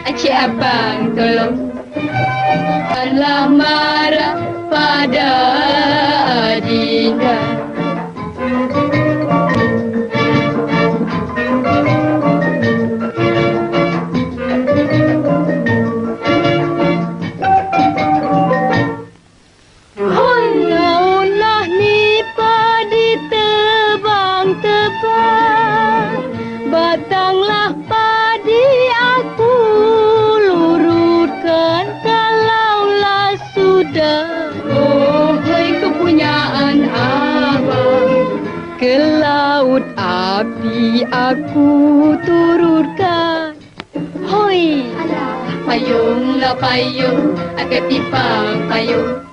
Cik Abang tolong. Janganlah marah pada Adinda. Daulah ni padi tebang-tebang, batanglah padi aku lurutkan kalaulah sudah. Oh, hai kepunyaan abang, ke laut api aku turutkan. Hoi, payunglah payung, agak tipang payung.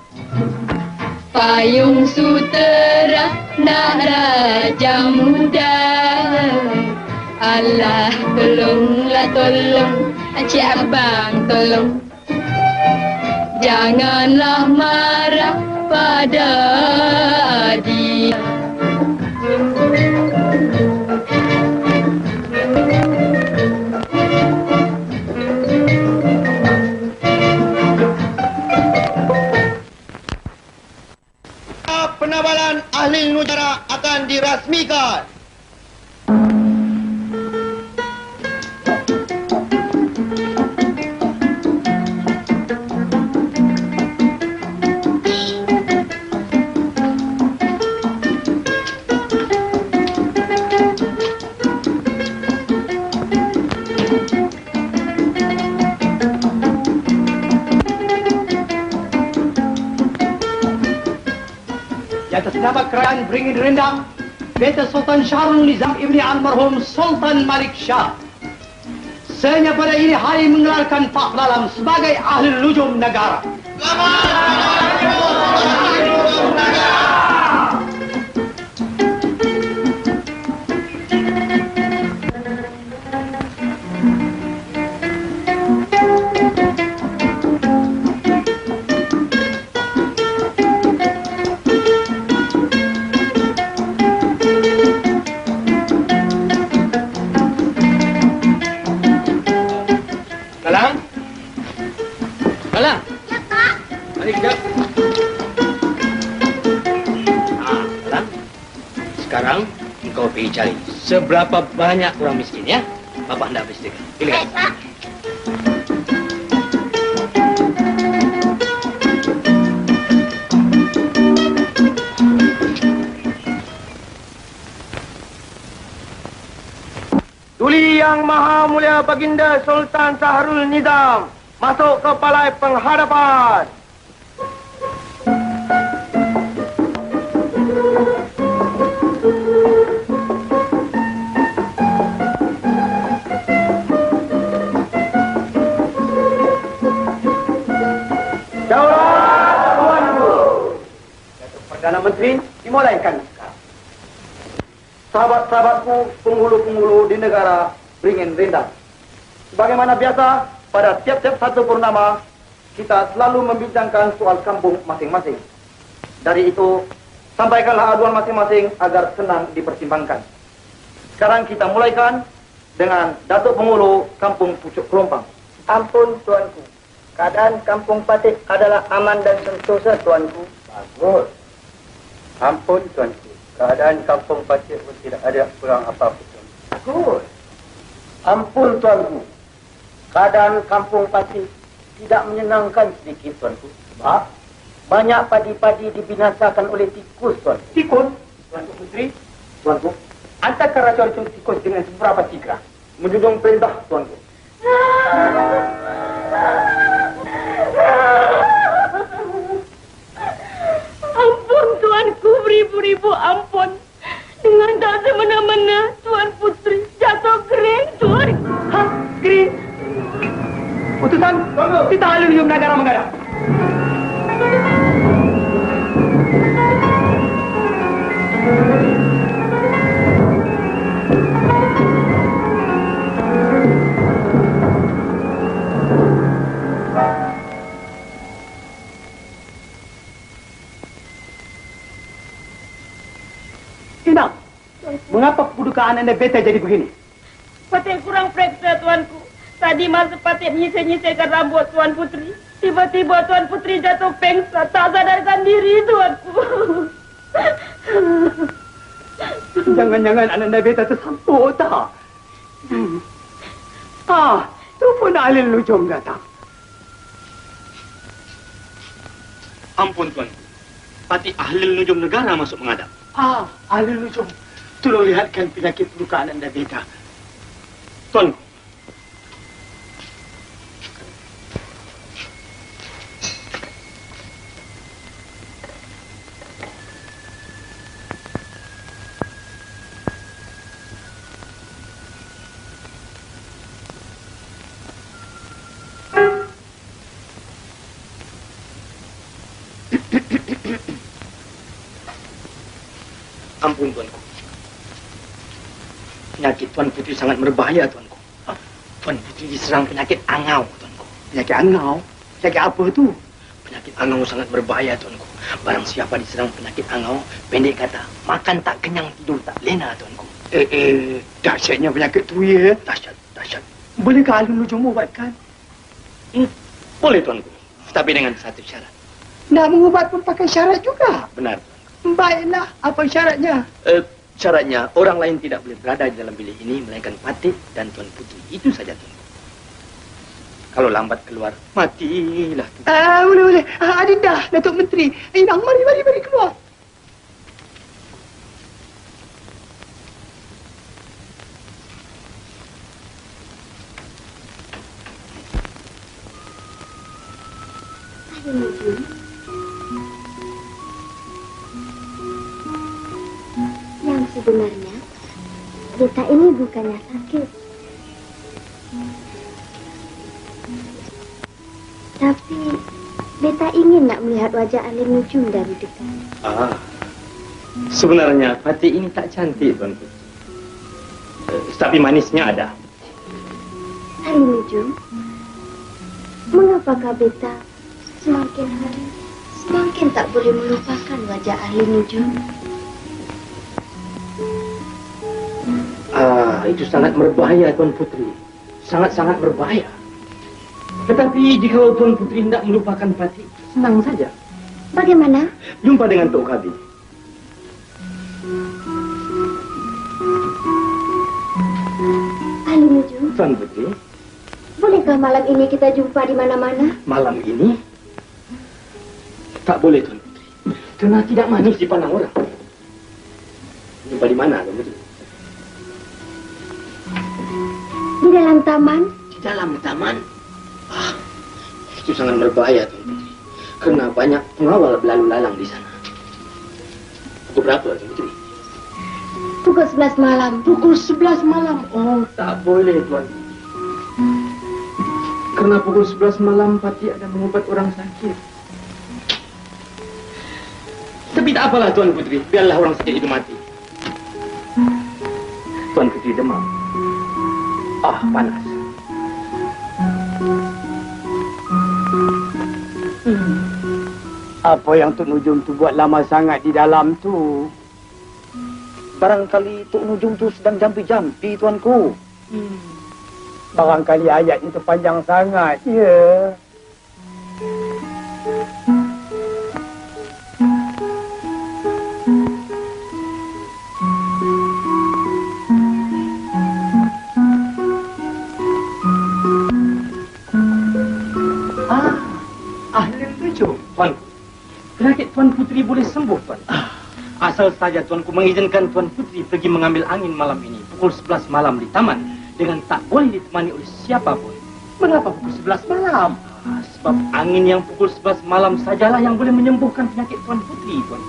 Payung sutera nak raja muda. Allah tolonglah tolong, Cik Abang tolong. Janganlah marah pada dia. Penabalan ahli negara akan dirasmikan. Atas nama kerajaan Beringin Rendang, Beta Sultan Syahrul Nizam Ibni Almarhum Sultan Malik Shah. Saya pada ini hari mengelarkan Pak Dalam sebagai ahli lujum negara. Sekarang engkau pergi cari seberapa banyak orang miskin ya. Bapak hendak pastikan. Silakan. Tuli Yang Maha Mulia Baginda Sultan Syahrul Nizam masuk ke balai penghadapan. Perdana Menteri dimulaikan sekarang. Sahabat-sahabatku, penghulu-penghulu di negara Beringin Rendang. Sebagaimana biasa, pada tiap-tiap satu purnama, kita selalu membincangkan soal kampung masing-masing. Dari itu, sampaikanlah aduan masing-masing agar senang dipertimbangkan. Sekarang kita mulaikan dengan Datuk Penghulu Kampung Pucuk Kelompang. Ampun tuanku, keadaan Kampung Patik adalah aman dan sentosa tuanku. Bagus. Ampun tuanku, keadaan Kampung Patik pun tidak ada kurang apa-apa. Bagus. Ampun tuanku, keadaan Kampung Patik tidak menyenangkan sedikit tuanku. Sebab banyak padi-padi dibinasakan oleh tikus tuanku. Tikus? Tuanku Putri? Tuanku, antarkan racun-racun tikus dengan seberapa tigra. Menjunjung perintah tuanku. ampun tuanku, beribu-ribu ampun. Dengan tak semena-mena Tuan Putri jatuh kering tuanku. Hah? Kering? Utusan, kita ahli lujum negara menghadap. Mengapa kedudukan anda beta jadi begini? Patik kurang periksa tuanku. Tadi masa Patik nyisir-nyisirkan rambut Tuan Putri, tiba-tiba Tuan Putri jatuh pengsan, tak sadarkan diri, Tuanku. Jangan-jangan Ananda Beta tersampuk tak? Tu pun ahli lujum datang. Ampun Tuan. Pati ahli nujum negara masuk menghadap. Ahli lujum. Tolong lihatkan penyakit luka Ananda Beta. Tuan. Ampun Tuanku. Penyakit Tuan Putri sangat berbahaya Tuanku. Tuan Putri diserang penyakit angau Tuanku. Penyakit angau? Penyakit apa tu? Penyakit angau sangat berbahaya Tuanku. Barang siapa diserang penyakit angau, pendek kata, makan tak kenyang, tidur tak lena Tuanku. Dahsyatnya penyakit tu ya. Dahsyat. Bolehkah ahli lujum ubatkan? Boleh Tuanku. Tapi dengan satu syarat. Nak mengubat pun pakai syarat juga. Benar. Baiklah, apa syaratnya? Syaratnya orang lain tidak boleh berada di dalam bilik ini melainkan Patik dan Tuan Putri. Itu saja Tuan. Kalau lambat keluar, matilah. Boleh. Adinda, Datuk Menteri. Inang, mari keluar. Yang sebenarnya, Beta ini bukannya sakit. Tapi, Beta ingin nak melihat wajah ahli nujum dari dekat. Sebenarnya Patik ini tak cantik Tuan Putri. Tapi manisnya ada. Ahli nujum, mengapakah Beta semakin hari semakin tak boleh melupakan wajah ahli nujum? Itu sangat berbahaya Tuan Putri. Sangat-sangat berbahaya. Tetapi jika Tuan Putri hendak melupakan Patik, senang saja. Bagaimana? Jumpa dengan Tok Kabi. Ahli nujum, Tuan Putri, bolehkah malam ini kita jumpa di mana-mana? malam ini tak boleh Tuan Putri. Kerana tidak manis dipandang orang. Jumpa di mana Tuan Putri? Di dalam taman? Di dalam taman? Itu sangat berbahaya Tuan Putri. Kerana banyak pengawal berlalu lalang di sana. Pukul berapa Tuan Putri? Pukul 11 malam. Pukul 11 malam? Oh, tak boleh Tuan Putri. Kerana pukul 11 malam Patik ada mengubat orang sakit. Tapi tak apalah Tuan Putri, biarlah orang sakit itu mati. Tuan Putri demam. Panas. Apa yang Tok Nujum tu buat lama sangat di dalam tu? Barangkali Tok Nujum tu sedang jampi-jampi, Tuanku. Barangkali ayatnya tu panjang sangat, ya. Tuan, penyakit Tuan Putri boleh sembuh, Tuan. Asal saja Tuanku mengizinkan Tuan Putri pergi mengambil angin malam ini, pukul 11 malam di taman, dengan tak boleh ditemani oleh siapapun. Mengapa pukul 11 malam? Sebab angin yang pukul 11 malam sajalah yang boleh menyembuhkan penyakit Tuan Putri, Tuan.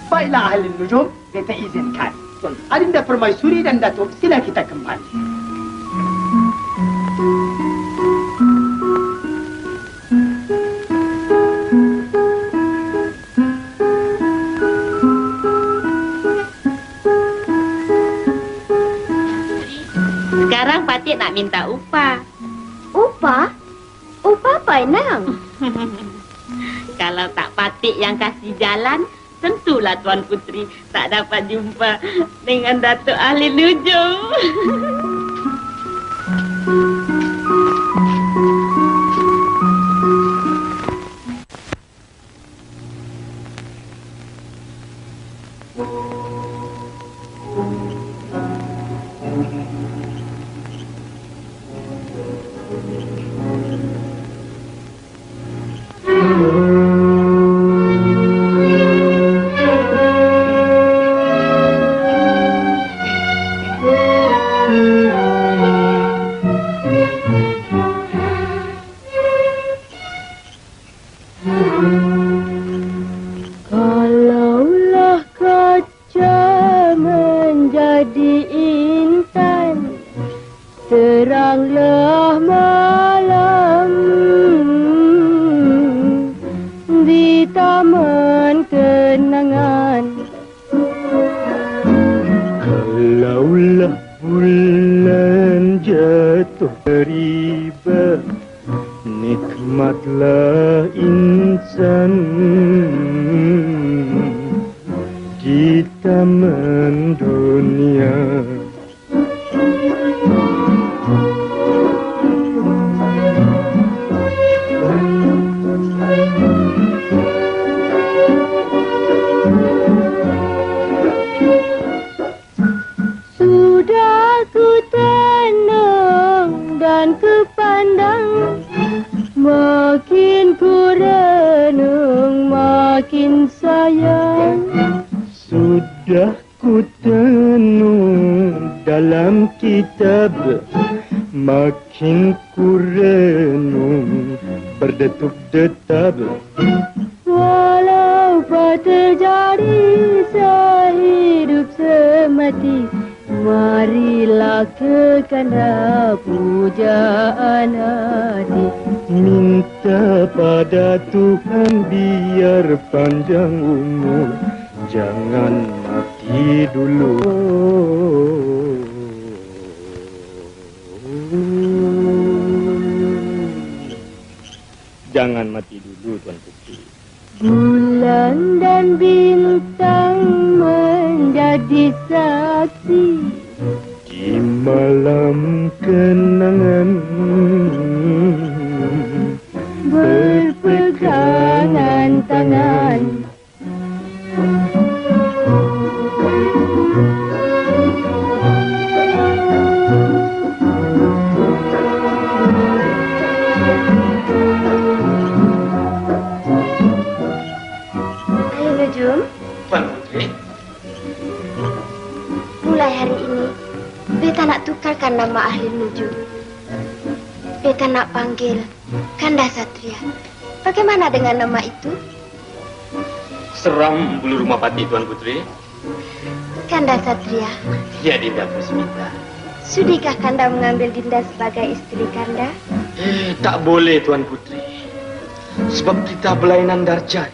Baiklah, ahli nujum, Beta izinkan. Tuan. Adinda Permaisuri dan Datuk, sila kita kembali. Sekarang Patik nak minta upah. Upah? Upah apa, Inang? Kalau tak Patik yang kasih jalan, tentulah Tuan Putri tak dapat jumpa dengan Datuk Ahli Nujum. Rahmatlah insan di taman dunia. Sudah ku tenang dan ku pandang, makin ku renung makin sayang. Sudah ku tenung dalam kitab, makin ku renung berdetuk-detab. Walau apa terjadi sehidup semati, marilah ke kanda pujaan hati. Minta pada Tuhan biar panjang umur, jangan mati dulu. Jangan mati dulu, Tuan Putri. Bulan dan bintang menjadi saksi Di malam kenangan berpegangan tangan. Tuan Putri, Mulai hari ini, beta nak tukarkan nama ahli nujum. Beta nak panggil Kanda Satria. Bagaimana dengan nama itu? seram bulu rumah pati, Tuan Putri. Kanda Satria, Ya, Dinda Pusmita. sudikah Kanda mengambil Dinda sebagai istri Kanda? Tak boleh, Tuan Putri. Sebab kita berlainan darjat.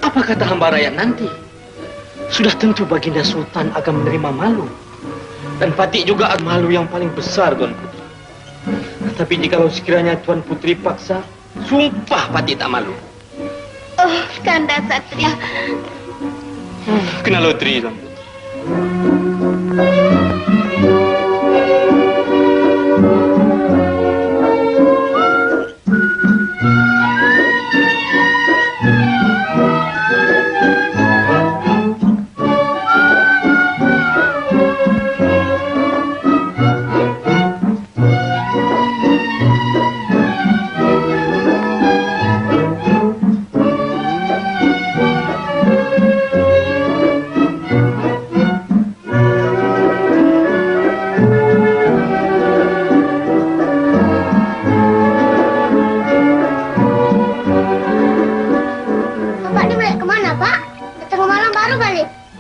Apa kata hamba rakyat nanti? Sudah tentu Baginda Sultan akan menerima malu. Dan Fatih juga malu yang paling besar, Tuan Putri. Tapi jikalau sekiranya Tuan Putri paksa, sumpah Fatih tak malu. Oh, Kanda Satria. Kena loteri, Tuan Putri.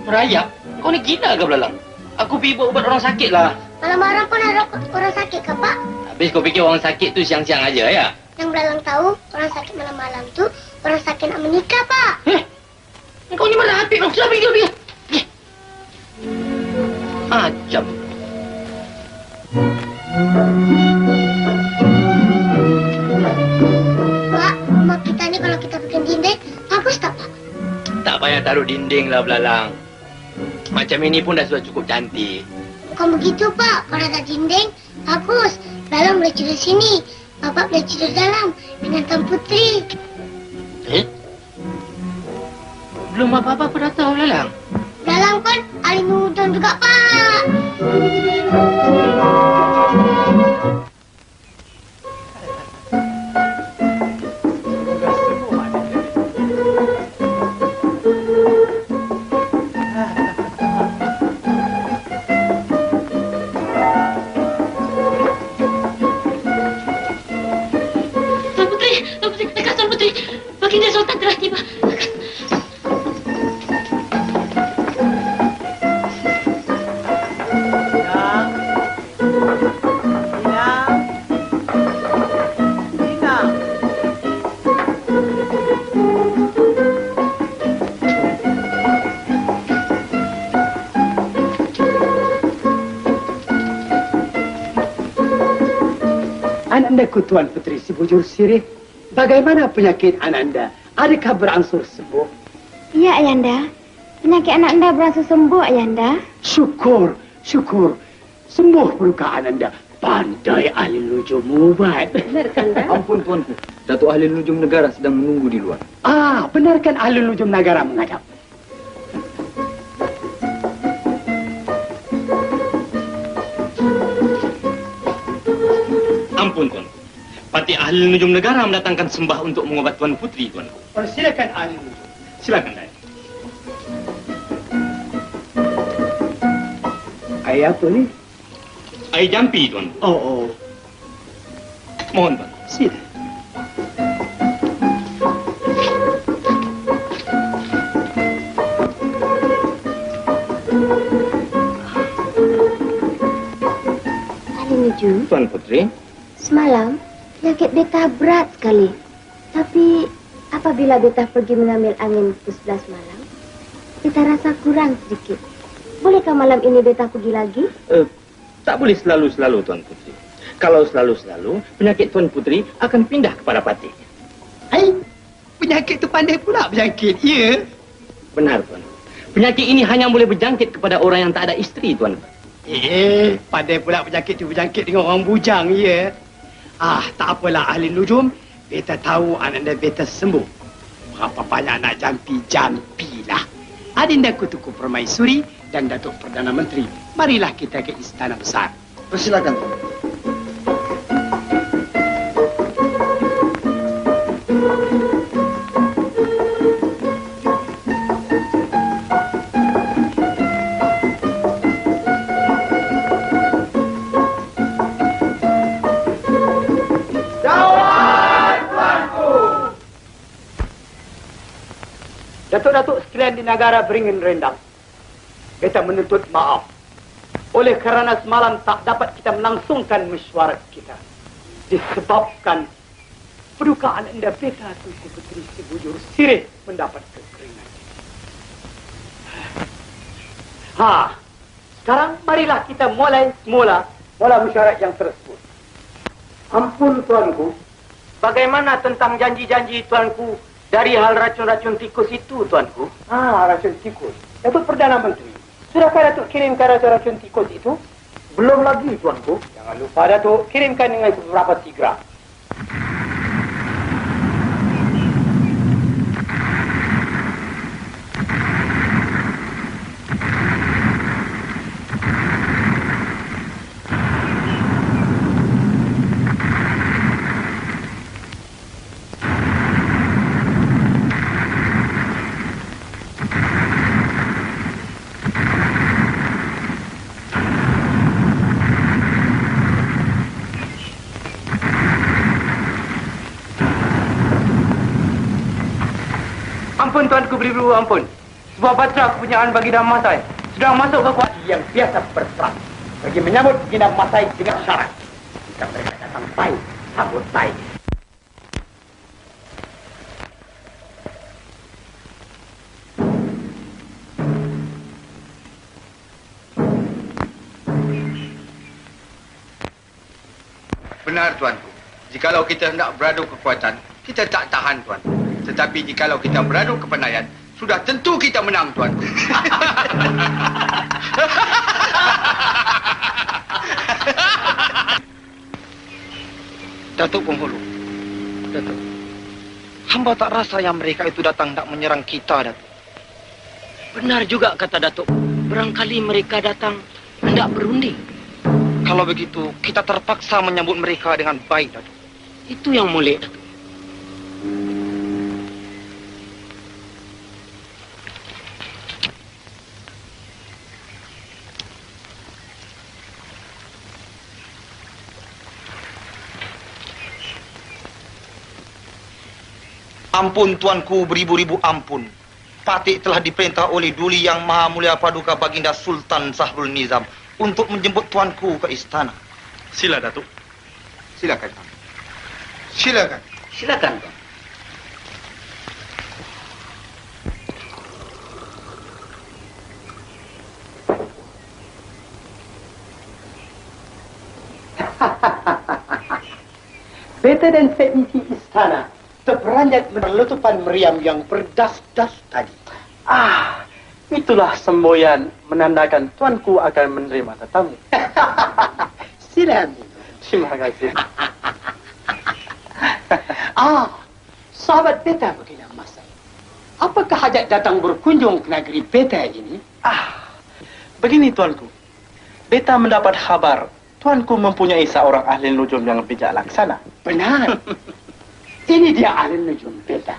Raya, kau ni gila ke Belalang? Aku pergi buat ubat orang sakit lah. Malam-malam pun ada orang sakit ke, Pak? Habis kau fikir orang sakit tu siang-siang aja ya? Yang Belalang tahu, orang sakit malam-malam tu orang sakit nak menikah, Pak. Kau ni mana hati? Sudah pergi. Acam. Pak, rumah kita ni kalau kita bikin dinding, bagus tak, Pak? Tak payah taruh dinding lah Belalang. Macam ini pun dah sudah cukup cantik. Bukan begitu, Pak. Kalau ada dinding, bagus. Belalang boleh tidur sini. Bapak boleh tidur dalam dengan Tuan Putri. Belum apa-apa pun dah tahu Belalang. Belalang pun ahli nudon juga, Pak. Baginda Sultan telah tiba. Anandaku Tuan Putri si bujur sirih bagaimana penyakit Ananda? Adakah berangsur sembuh? Ya, Ayanda. Penyakit anak anda berangsur sembuh, Ayanda. Syukur, syukur. Sembuh peluka Ananda. Pandai ahli nujum ubat. Benarkan, dah? Ampun, Tuanku. Datuk Ahli Nujum Negara sedang menunggu di luar. Benarkan ahli nujum negara menghadap. Ampun, Tuanku. Pati Ahli Nujum Negara mendatangkan sembah untuk mengobat Tuan Putri, Tuanku. Silakan ahli nujum. Silakan, Dai. Air apa ni? Air jampi, Tuanku. Oh. Mohon, Tuan. Sila. Ahli Nujum, Tuan Putri. semalam penyakit beta berat sekali. Tapi apabila beta pergi mengambil angin pukul 11 malam, beta rasa kurang sedikit. Bolehkah malam ini beta pergi lagi? Tak boleh selalu-selalu, Tuan Putri. Kalau selalu-selalu, penyakit Tuan Putri akan pindah kepada Pati. Hai, penyakit tu pandai pula berjangkit, ya? Benar, Tuan. Penyakit ini hanya boleh berjangkit kepada orang yang tak ada isteri, Tuan. Pandai pula penyakit tu berjangkit dengan orang bujang, ya? Tak apalah ahli nujum. Beta tahu Ananda beta sembuh. Berapa banyak nak jampi-jampilah. Adinda Kutuku Permaisuri dan Datuk Perdana Menteri. Marilah kita ke Istana Besar. Persilakan. Datuk-datuk sekalian di negara beringin rendang. Beta menuntut maaf. Oleh kerana semalam tak dapat kita melangsungkan mesyuarat kita. Disebabkan pedukaan anda beta Tunku Puteri Si Bujur Sirih mendapat kekeringan. Sekarang marilah kita mulai semula mesyuarat yang tersebut. Ampun tuanku. Bagaimana tentang janji-janji tuanku dari hal racun-racun tikus itu, tuanku? Racun tikus. Datuk Perdana Menteri, sudahkah Datuk kirimkan racun-racun tikus itu? Belum lagi, tuanku. Jangan lupa, Datuk, kirimkan dengan beberapa tigra. Ampun tuanku beribu, ampun. Sebuah batra kepunyaan Baginda Masai sedang masuk ke kuat yang biasa berperang. Pergi menyambut Baginda Masai dengan syarat. Jika mereka datang baik, sambut baik. Benar tuanku. Jikalau kita hendak beradu kekuatan, kita tak tahan tuanku. Tetapi jikalau kita beradu kepandaian, sudah tentu kita menang, tuanku. Datuk Penghulu. Datuk. Hamba tak rasa yang mereka itu datang nak menyerang kita, Datuk. Benar juga kata Datuk. Barangkali mereka datang hendak berunding. Kalau begitu, kita terpaksa menyambut mereka dengan baik, Datuk. Itu yang molek, Datuk. Ampun tuanku, beribu-ribu ampun. Patik telah diperintah oleh Duli Yang Maha Mulia Paduka Baginda Sultan Sahrul Nizam untuk menjemput tuanku ke istana. Sila, Datuk. Silakan. Silakan. Silakan, Tuan. Beta dan teknisi istana terperanjat berletupan meriam yang berdas-das tadi. Itulah semboyan menandakan tuanku akan menerima tetamu. Sila. Terima kasih. Sahabat beta begini Masai. Apakah hajat datang berkunjung ke negeri beta ini? Begini tuanku. Beta mendapat kabar tuanku mempunyai seorang ahli nujum yang bijak laksana. Benar. Ini dia ahli nujum beta.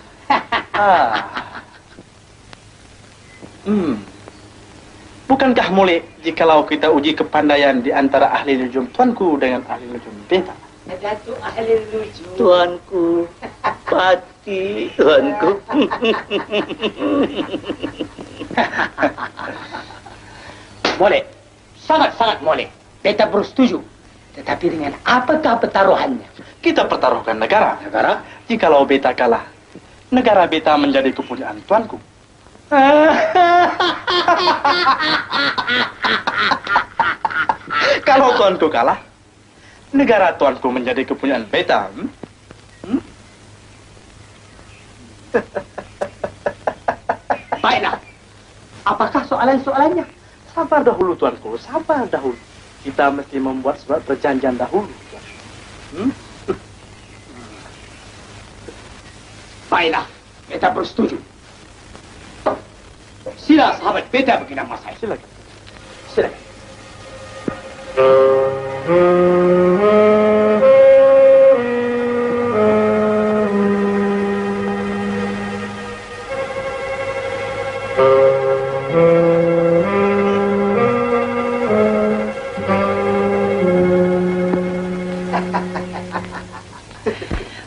Bukankah boleh jikalau kita uji kepandaian di antara ahli nujum tuanku dengan ahli nujum beta? Datuk ahli nujum. Tuanku, Pati, tuanku. Boleh. Sangat-sangat boleh. Beta bersetuju. Tetapi dengan apakah pertaruhannya? Kita pertaruhkan negara. Negara? Jikalau beta kalah, negara beta menjadi kepunyaan tuanku. Kalau tuanku kalah, negara tuanku menjadi kepunyaan beta. Baiklah. Apakah soalan-soalannya? Sabar dahulu tuanku, sabar dahulu. Kita mesti membuat surat perjanjian dahulu. Baiklah, beta bersetuju. Sila sahabat beta begini Masai. Silakan. Silakan.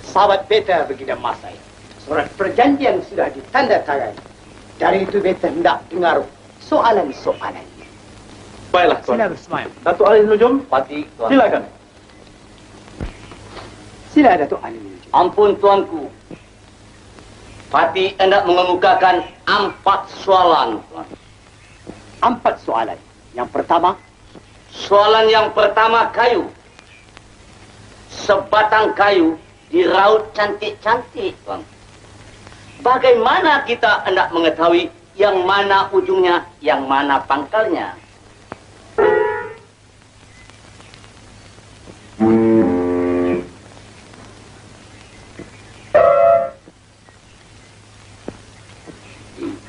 Sahabat beta begini Masai. Surat perjanjian sudah ditandatangani. Dari itu beta hendak dengar soalan-soalannya. Baiklah tuan. Sila bersemayam. Datuk ahli nujum, Pati, tuanku. silakan. Sila Datuk ahli nujum. Ampun tuanku. Pati hendak mengemukakan 4 soalan, tuan. 4 soalan. Yang pertama. Soalan yang pertama kayu. Sebatang kayu diraut cantik-cantik, tuan. Bagaimana kita hendak mengetahui yang mana ujungnya, yang mana pangkalnya?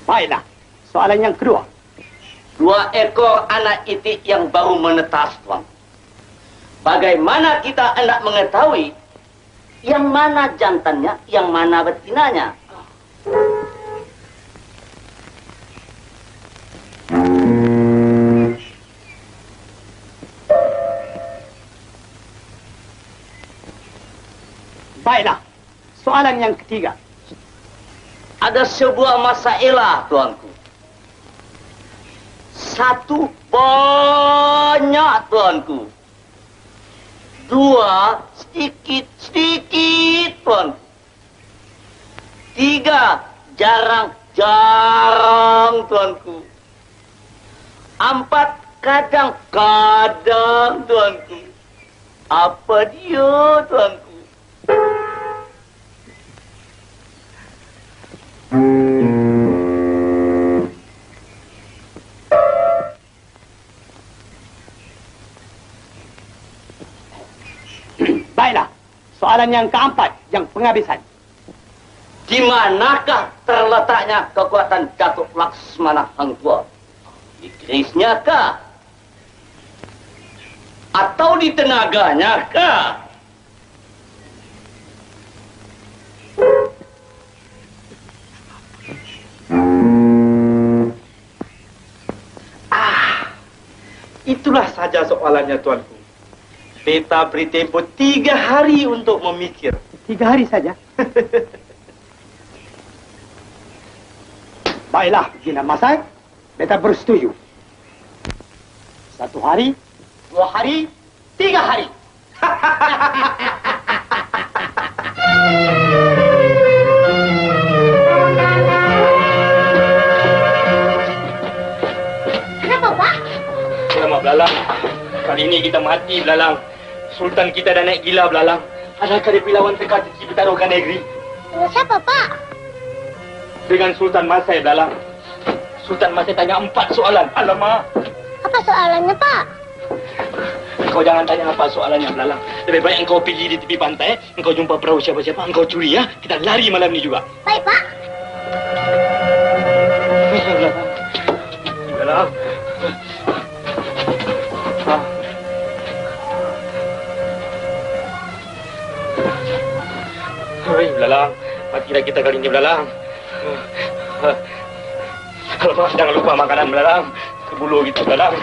Baiklah. Soalan yang kedua. 2 ekor anak itik yang baru menetas, tuan. Bagaimana kita hendak mengetahui yang mana jantannya, yang mana betinanya? Baiklah. Soalan yang ketiga. Ada sebuah masalah, tuanku. 1 banyak, tuanku. 2 sedikit-sedikit, tuanku. 3 jarang-jarang, tuanku. 4 kadang-kadang, tuanku. Apa dia, tuanku? Baiklah. Soalan yang keempat, yang penghabisan. Di manakah terletaknya kekuatan Datuk Laksmana Hang Tuah? Di kerisnya kah? Atau di tenaganya kah? Itulah saja soalannya tuanku. Beta beri tempo 3 hari untuk memikir. 3 hari saja? Baiklah, Gina Masai. Beta bersetuju. 1 hari, 2 hari, 3 hari. Kenapa, Pak? Selamat Belalang. Kali ini kita mati, Belalang. Sultan kita dah naik gila, Belalang. Adakah dia lawan teka-teki bertaruhkan negeri? Dengan siapa, Pak? Dengan Sultan Masai Belalang. Sultan Masai tanya 4 soalan. Alamak. Apa soalannya, Pak? Kau jangan tanya apa soalannya, Belalang. Lebih baik engkau pergi di tepi pantai, engkau jumpa perahu siapa-siapa, engkau curi ya. Kita lari malam ni juga. Baik, Pak. Belalang. Hei, Belalang. Matilah kita kali ini, Belalang. Jangan lupa makanan, Belalang. Kebulu kita, Belalang.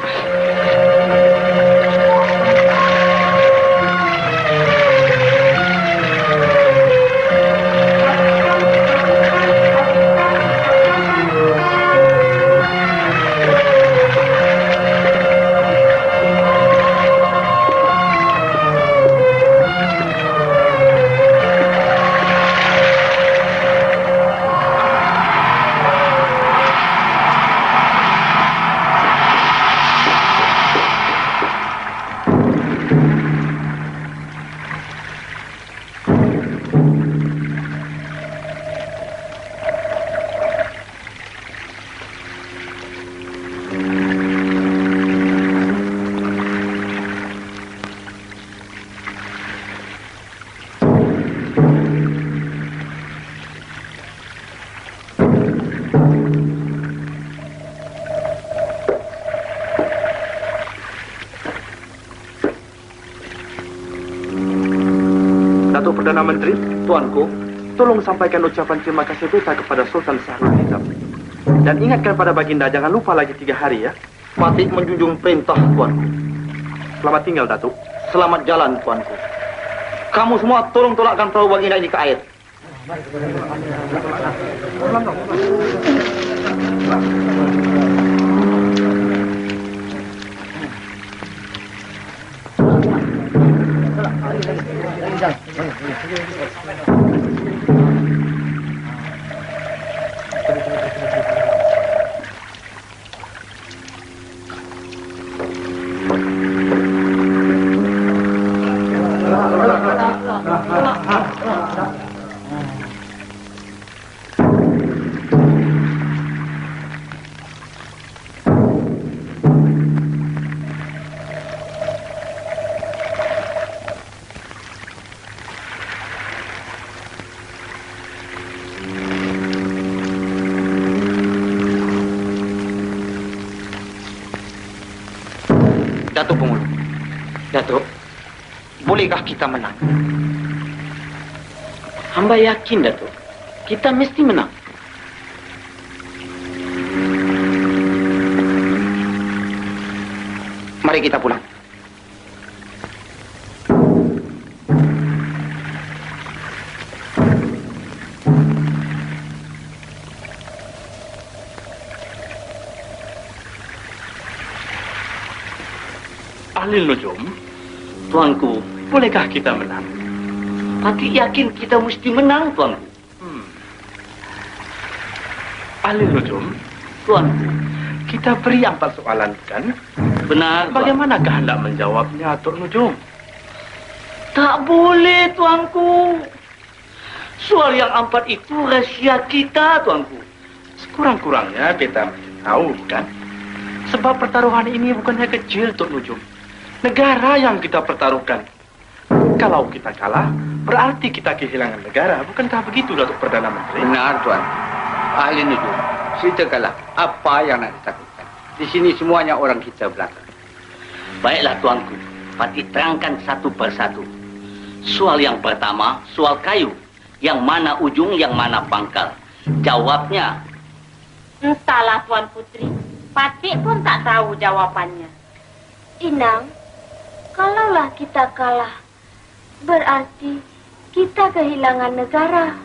Datuk Perdana Menteri, Tuanku, tolong sampaikan ucapan terima kasih beta kepada Sultan Sahrul Hizam. Dan ingatkan pada Baginda, jangan lupa lagi 3 hari ya. Patih menjunjung perintah, Tuanku. Selamat tinggal, Datuk. Selamat jalan, Tuanku. Kamu semua tolong tolakkan perahu Baginda ini ke air. Datuk Pengulu. Datuk, bolehkah kita menang? Hamba yakin, Datuk. Kita mesti menang. Mari kita pulang. Ahlil Nujum, Tuanku, bolehkah kita menang? Patih yakin kita mesti menang, Tuanku. Ahlil Nujum, Tuanku, kita beri 4 soalan, kan? Benar, Bagaimanakah hendak menjawabnya, Tok Nujum? Tak boleh, Tuanku. Soal yang 4 itu rahasia kita, Tuanku. Sekurang-kurangnya kita tahu, kan? Sebab pertaruhan ini bukannya kecil, Tok Nujum. Negara yang kita pertaruhkan. Kalau kita kalah, berarti kita kehilangan negara. Bukankah begitu, Datuk Perdana Menteri? Benar, Tuan. Ahli Nujum, ceritakanlah apa yang nak ditakutkan. Di sini semuanya orang kita belakang. Baiklah, Tuanku. Patih terangkan satu persatu. Soal yang pertama, soal kayu. Yang mana ujung, yang mana pangkal. Jawabnya. Entahlah, Tuan Putri. Patih pun tak tahu jawabannya. Inang, kalaulah kita kalah, berarti kita kehilangan negara.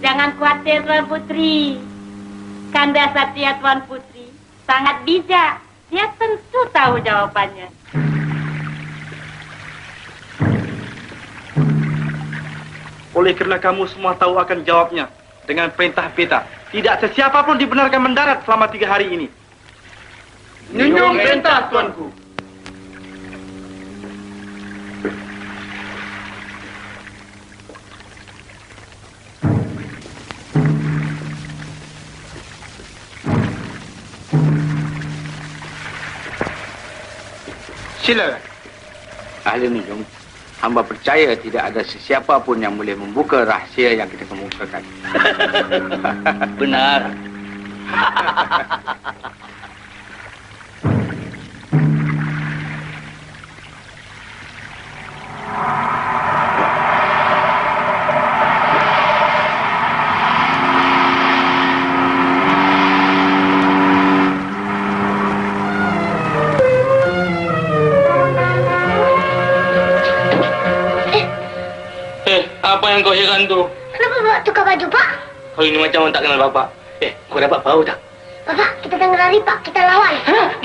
Jangan khawatir, Tuan Putri. Kanda Satya Tuan Putri sangat bijak. Dia tentu tahu jawabannya. Oleh kerana kamu semua tahu akan jawabnya, dengan perintah beta, tidak sesiapa pun dibenarkan mendarat selama 3 hari ini. Junjung perintah, Tuanku. Silakan. Ahli Nujum, hamba percaya tidak ada sesiapa pun yang boleh membuka rahsia yang kita kemukakan. Benar. Apa yang kau heran tu? Kenapa Bapak tukar baju, Pak? Kau ini macam orang tak kenal Bapak. Kau dapat tahu tak? Bapak, kita jangan lari, Pak. Kita lawan.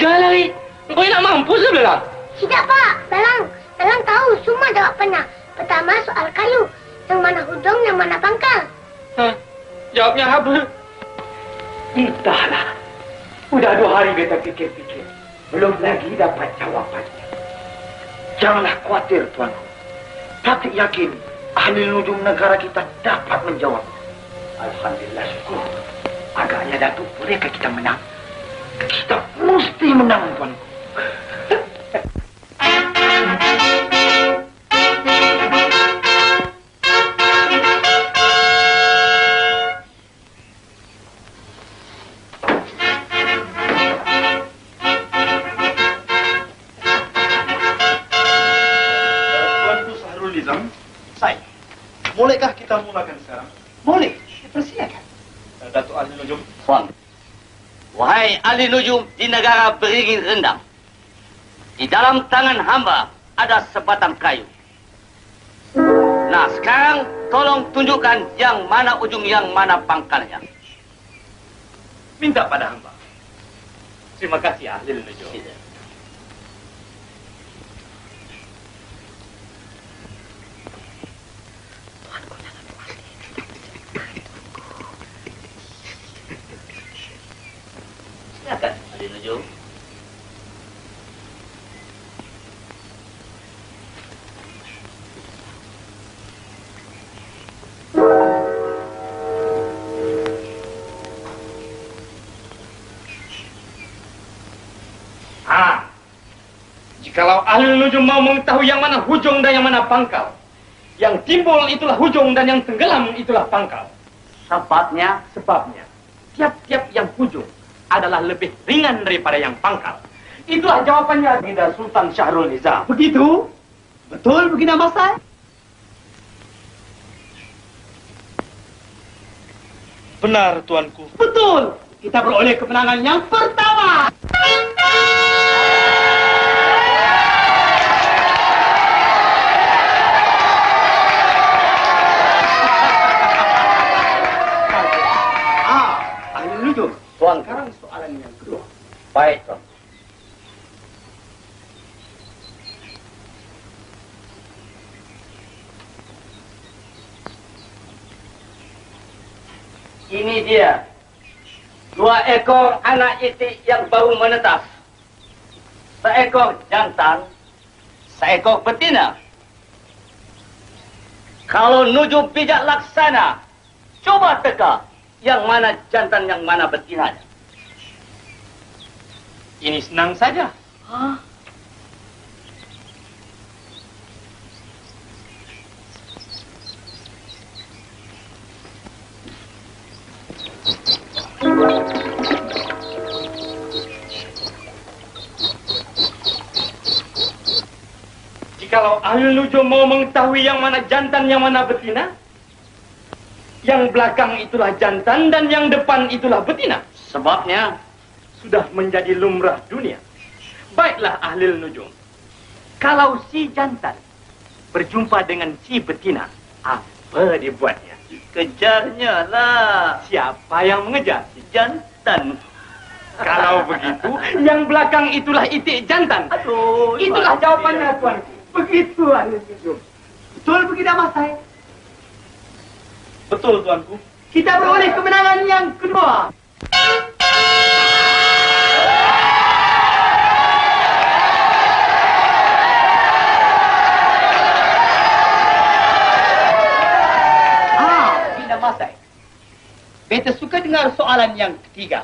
Jangan lari. Kau nak mampus ke Belalang? Tidak, Pak. Belalang tahu semua jawab pernah. Pertama, soal kayu. Yang mana hujung, yang mana pangkal. Jawabnya apa? Entahlah. Sudah 2 hari beta fikir-fikir. Belum lagi dapat jawapannya. Janganlah khawatir, Tuanku. Patut yakin ahli nujum negara kita dapat menjawab. Alhamdulillah, syukur. Agaknya Datuk, bolehkah kita menang? Kita mesti menang, Tuanku. Bolehkah kita mulakan sekarang? Boleh, persilakan. Datuk Ahli Nujum. Tuan, wahai ahli nujum di negara beringin rendang, di dalam tangan hamba ada sebatang kayu. Nah, sekarang tolong tunjukkan yang mana ujung, yang mana pangkalnya. Minta pada hamba. Terima kasih Ahli Nujum. Silakan, ahli nujum. Jikalau ahli nujum mau mengetahui yang mana hujung dan yang mana pangkal, yang timbul itulah hujung dan yang tenggelam itulah pangkal. Sebabnya? Sebabnya, tiap-tiap yang hujung adalah lebih ringan daripada yang pangkal. Itulah jawabannya Baginda Sultan Syahrul Nizam. Begitu? Betul, Baginda Masai? Benar, Tuanku. Betul. Kita beroleh kemenangan yang pertama. Ahli nujum. Tuan, sekarang soalan yang kedua. Baik, Tuan. Ini dia. 2 ekor anak itik yang baru menetas. Seekor jantan, seekor betina. Kalau nujum bijak laksana, coba teka yang mana jantan, yang mana betinanya. Ini senang saja. Hah? Jikalau ahli nujum mau mengetahui yang mana jantan, yang mana betina, yang belakang itulah jantan dan yang depan itulah betina. Sebabnya sudah menjadi lumrah dunia. Baiklah ahli nujum, kalau si jantan berjumpa dengan si betina, apa dibuatnya? kejarnya lah. Siapa yang mengejar? Si jantan. Kalau begitu, yang belakang itulah itik jantan. Aduh, itulah jawabannya, Tuan. Begitu, ahli nujum. Betul begitu, Masai? Betul, Tuanku. Kita beroleh kemenangan yang kedua. Masai. Beta suka dengar soalan yang ketiga.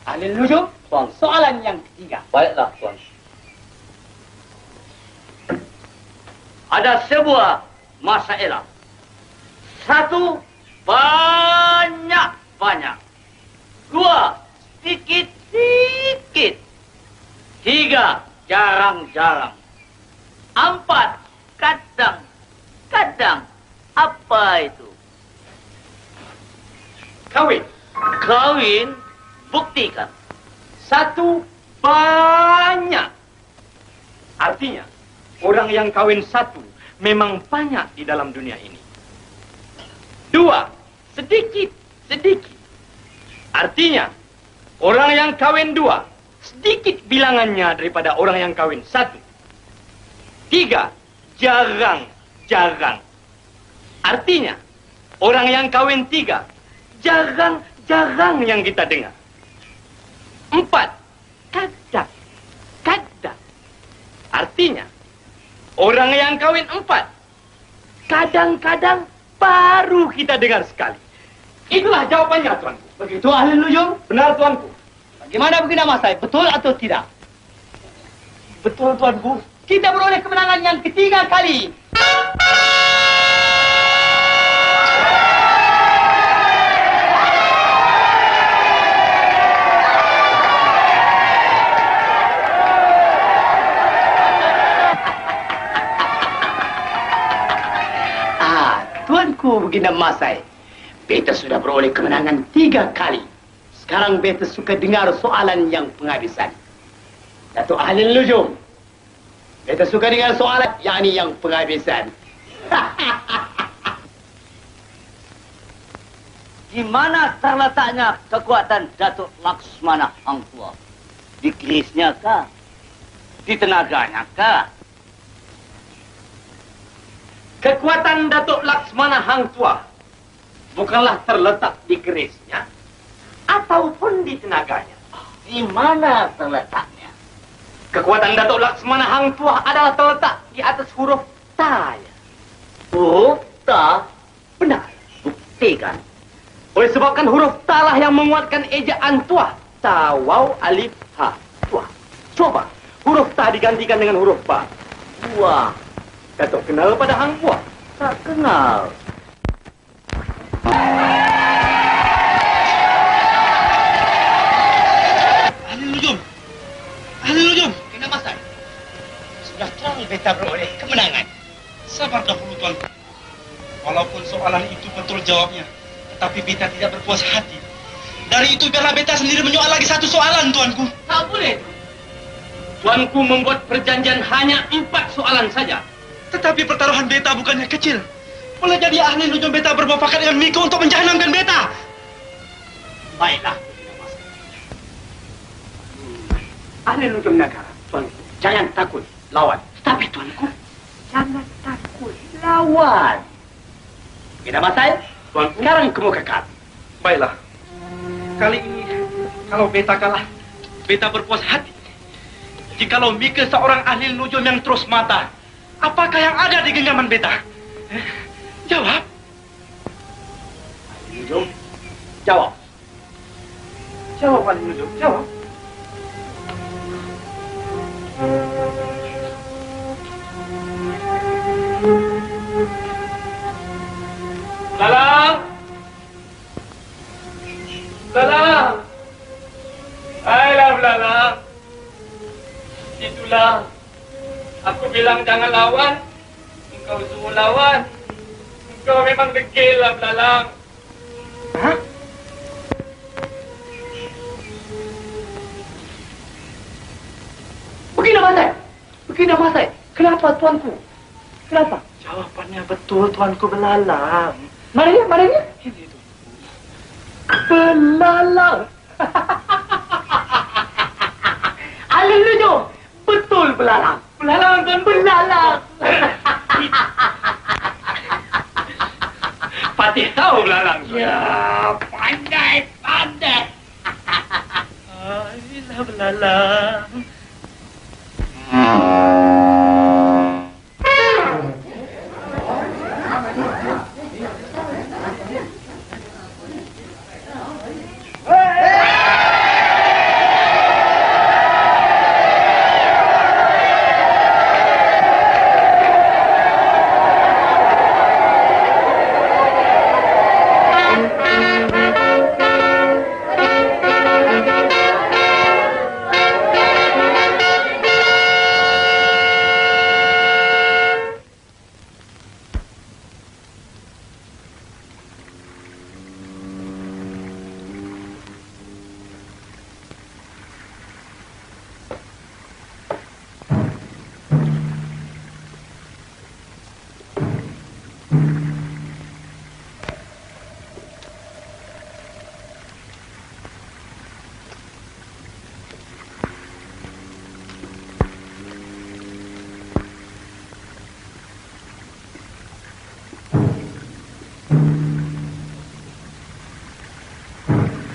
Ahli nujum, Tuan. soalan yang ketiga. Baiklah, Tuan. ada sebuah masalah. Satu, banyak-banyak. Dua, sedikit-sedikit. Tiga, jarang-jarang. Empat, kadang-kadang. Apa itu? Kawin. Kawin, buktikan. Satu, banyak. Artinya, orang yang kawin satu memang banyak di dalam dunia ini. Dua, sedikit-sedikit. Artinya, orang yang kawin dua, sedikit bilangannya daripada orang yang kawin satu. Tiga, jarang-jarang. Artinya, orang yang kawin tiga, jarang-jarang yang kita dengar. Empat, kadang-kadang. Artinya, orang yang kawin empat, kadang-kadang baru kita dengar sekali. Itulah jawabannya, tuanku. Begitu ahli nujum? Benar, tuanku. Bagaimana begini Masai? Betul atau tidak? Betul, tuanku. Kita beroleh kemenangan yang ketiga kali. Tuanku Baginda Masai, beta sudah beroleh kemenangan 3 kali. Sekarang beta suka dengar soalan yang penghabisan. Datuk Ahli Nujum, beta suka dengar soalan yakni yang penghabisan. Di mana terletaknya kekuatan Datuk Laksmana Hang Tuah? Di kerisnya kah? Di tenaganya kah? Kekuatan Datuk Laksmana Hang Tuah bukanlah terletak di kerisnya ataupun di tenaganya. Di mana terletaknya? Kekuatan Datuk Laksmana Hang Tuah adalah terletak di atas huruf Ta. Huruf Ta? Benar. Buktikan. Oleh sebabkan huruf Ta lah yang menguatkan ejaan Tuah. Ta, Waw, Alif, Ha. Tuah. Coba huruf Ta digantikan dengan huruf Ba. Wah. Datuk kenal pada Hang Tuah? Tak kenal. Ahli Nujum! Ahli Nujum! Kena Masai. Sudah terang beta beroleh kemenangan. Sabar dahulu tuanku. Walaupun soalan itu betul jawabnya, tetapi beta tidak berpuas hati. Dari itu biarlah beta sendiri menyoal lagi satu soalan, tuanku. Tak boleh. Tuanku membuat perjanjian hanya 4 soalan saja. Tetapi pertaruhan beta bukannya kecil. Boleh jadi ahli nujum beta bermufakat dengan Miko untuk menjahanamkan beta. Baiklah. Ahli nujum negara, tuanku, jangan takut lawan. Tapi tuanku, jangan takut lawan. Kita Masai, tuanku, sekarang kemukakan. Baiklah. Kali ini, kalau beta kalah, beta berpuas hati. Jikalau Mika seorang ahli nujum yang terus mata, apakah yang ada di genggaman beta? Jawab. Ahli nujum, jawab. Jawab, ahli nujum, jawab. Lalang! Lalang! Ayolah, Lalang. Itulah. Aku bilang jangan lawan. Engkau suruh lawan. Engkau memang degil lah, Lalang. Hah? Begini Masai. Begini Masai. Kenapa tuanku? Kenapa? Jawabannya betul, tuanku belalang. Mana dia? Mana dia? Ini tu. Belalang. Ahli nujum. Betul belalang. Belalang kan belalang. Patih tahu belalang. Ya, pandai. Ayolah, belalang.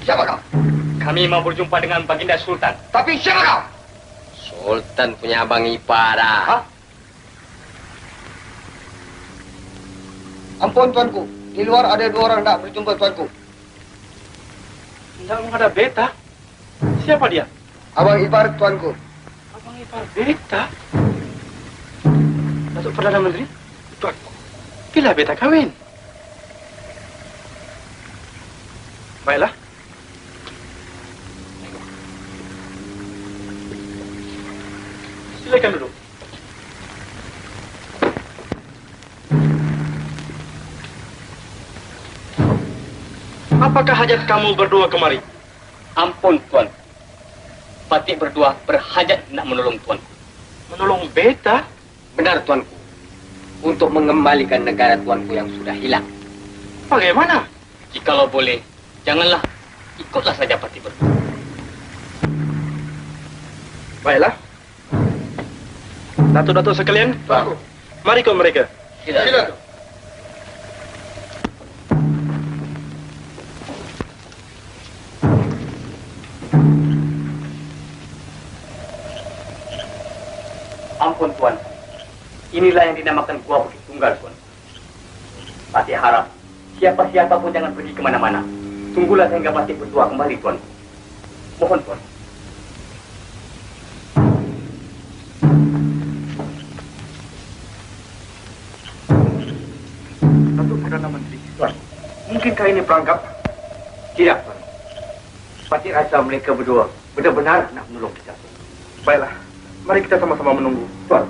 Siapa kau? Kami mau berjumpa dengan Baginda Sultan. Tapi siapa kau? Sultan punya abang ipar dah. Ampun tuanku, di luar ada 2 orang nak berjumpa tuanku. Tidak ada beta. Siapa dia? Abang ipar tuanku. Abang ipar beta? Datuk Perdana Menteri? Tuanku, bila beta kawin? Baiklah. Silakan duduk. Apakah hajat kamu berdua kemari? Ampun, Tuan. Patik berdua berhajat nak menolong Tuan. Menolong beta? Benar, Tuanku. Untuk mengembalikan negara Tuanku yang sudah hilang. Bagaimana? Jikalau boleh, janganlah. Ikutlah saja Patik berdua. Baiklah. Datuk-datuk sekalian, mari kau mereka. Silakan. Ampun, Tuan. Inilah yang dinamakan Gua Bukit Tunggal, Tuan. Patik harap siapa-siapa pun jangan pergi kemana-mana. Tunggulah sehingga Patik berdua kembali, Tuan. Mohon, Tuan. Datuk Perdana Menteri, Tuan. Mungkinkah ini perangkap? Tidak, Tuan. Patik rasa mereka berdua benar-benar nak menolong kita. Baiklah, mari kita sama-sama menunggu. Tuan.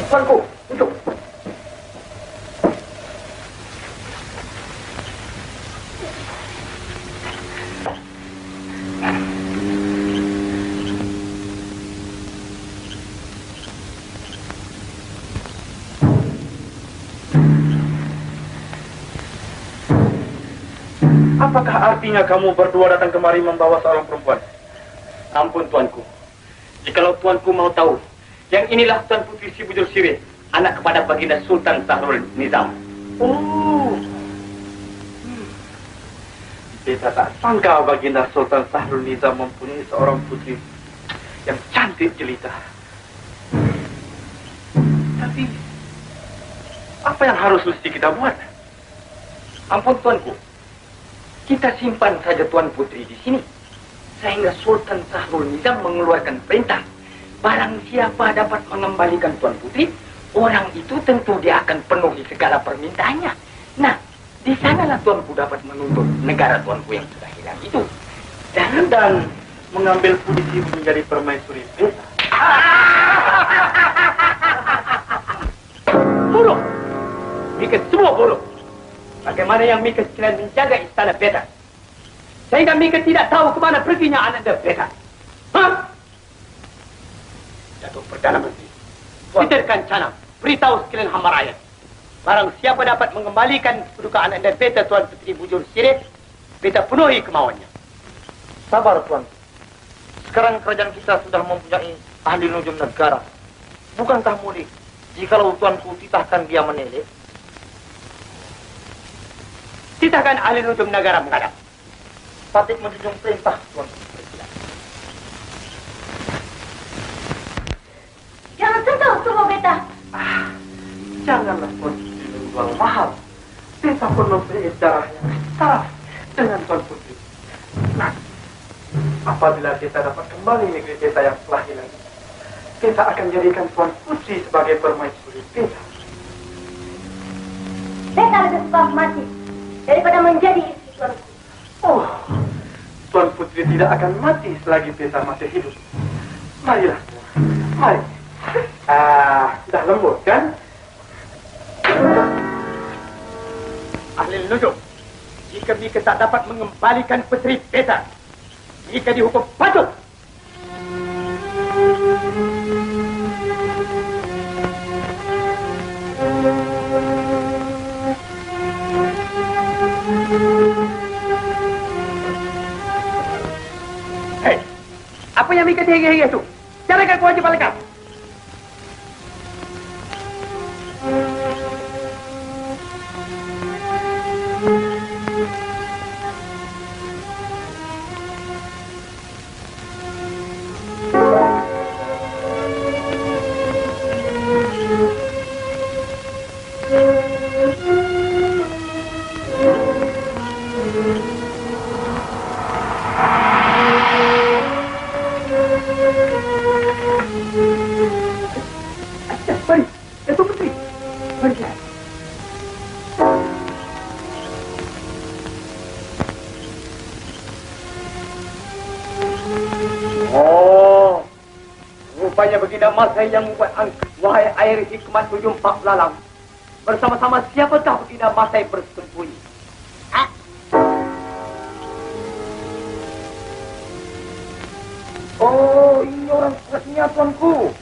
Tuanku, duduk. Apakah artinya kamu berdua datang kemari membawa seorang perempuan? Ampun, Tuanku. Jikalau Tuanku mau tahu, yang inilah Tuan Putri Si Bujur Sirih, anak kepada Baginda Sultan Sahrul Nizam. Oh. Beta tak sangka Baginda Sultan Sahrul Nizam mempunyai seorang putri yang cantik jelita. Tapi, apa yang harus mesti kita buat? Ampun, Tuanku. Kita simpan saja Tuan Putri di sini. Sehingga Sultan Sahrul Nizam mengeluarkan perintah. Barang siapa dapat mengembalikan Tuan Putri, orang itu tentu dia akan penuhi segala permintaannya. Nah, di sanalah Tuanku dapat menuntut negara Tuanku yang sudah hilang itu. Dan mengambil posisi menjadi permaisuri beta. Buruk! Mika semua buruk. Bagaimana yang Mika sekalian menjaga istana beta? Sehingga Mika tidak tahu kemana perginya ananda beta. Hah? Datuk Perdana Menteri, Peterkan Canang, beritahu sekalian hamba rakyat. Barang siapa dapat mengembalikan kedudukan ananda beta Tuan Putri Bujur Sirih, beta penuhi kemauannya. Sabar, Tuan. Sekarang kerajaan kita sudah mempunyai ahli nujum negara. Bukankah mudik jikalau Tuanku titahkan dia menelek? Titahkan ahli nujum negara menghadap. Patik menjunjung perintah, Tuan. Jangan sentuh tubuh beta. janganlah Tuan Putri menjual mahal. Beta pun mempunyai darah yang setara dengan Tuan Putri. Nah, apabila kita dapat kembali negeri kita yang telah hilang, kita akan jadikan Tuan Putri sebagai permaisuri kita. Beta lebih suka mati daripada menjadi istri tuanku. Oh, Tuan Putri tidak akan mati selagi beta masih hidup. Marilah, mari. Dah lembut kan? Ahli nujum, jika Mika tak dapat mengembalikan puteri beta, Mika dihukum patut. Hei, apa yang Mika hingga-hingga itu? Carakan kewajiban kau. Rupanya Baginda Masai yang membuat angkat. Wahai air hikmat 74 lalang. Bersama-sama siapakah Baginda Masai bersembunyi? Oh, ini orang sepertinya tuanku.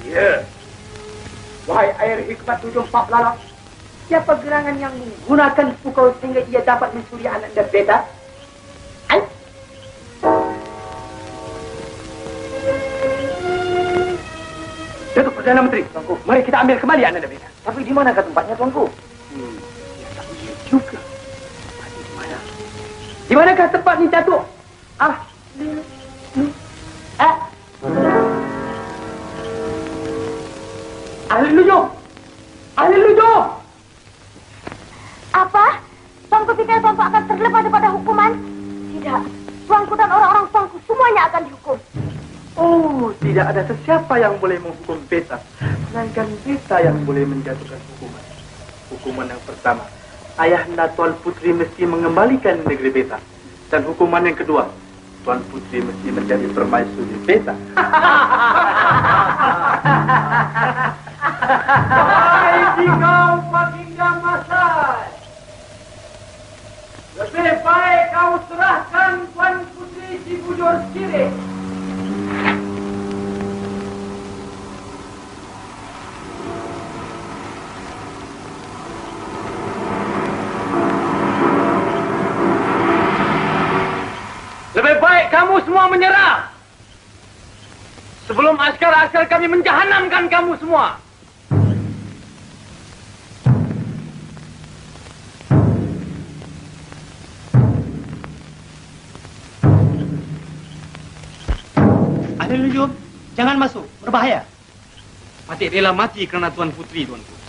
Ya. Wahai air hikmat 74 lalang. Siapa gerangan yang menggunakan pukul sehingga ia dapat mencuri Ananda Beta? Datuk Perdana Menteri, tuanku. Mari kita ambil kembali Ananda Beta. Tapi di manakah tempatnya, tuanku? Ya tak boleh juga. Tapi di mana? Di manakah tempat ni, Datuk? Ahli nujum! Ahli nujum! Apa? Tuanku pikir tuanku akan terlepas daripada hukuman? Tidak. Tuanku dan orang-orang tuanku semuanya akan dihukum. Oh, tidak ada sesiapa yang boleh menghukum beta. Melainkan beta yang boleh menjatuhkan hukuman. Hukuman yang pertama, ayahanda Tuan Putri mesti mengembalikan negeri beta. Dan hukuman yang kedua, Tuan Putri mesti menjadi permaisuri beta. Hai kau Baginda Masai. Lebih baik kau serahkan Tuan Putri si Bujur Sirih. Lebih baik kamu semua menyerah sebelum askar-askar kami menjahanamkan kamu semua. Ahli nujum, jangan masuk, berbahaya. Patik rela mati kerana Tuan Putri, tuanku.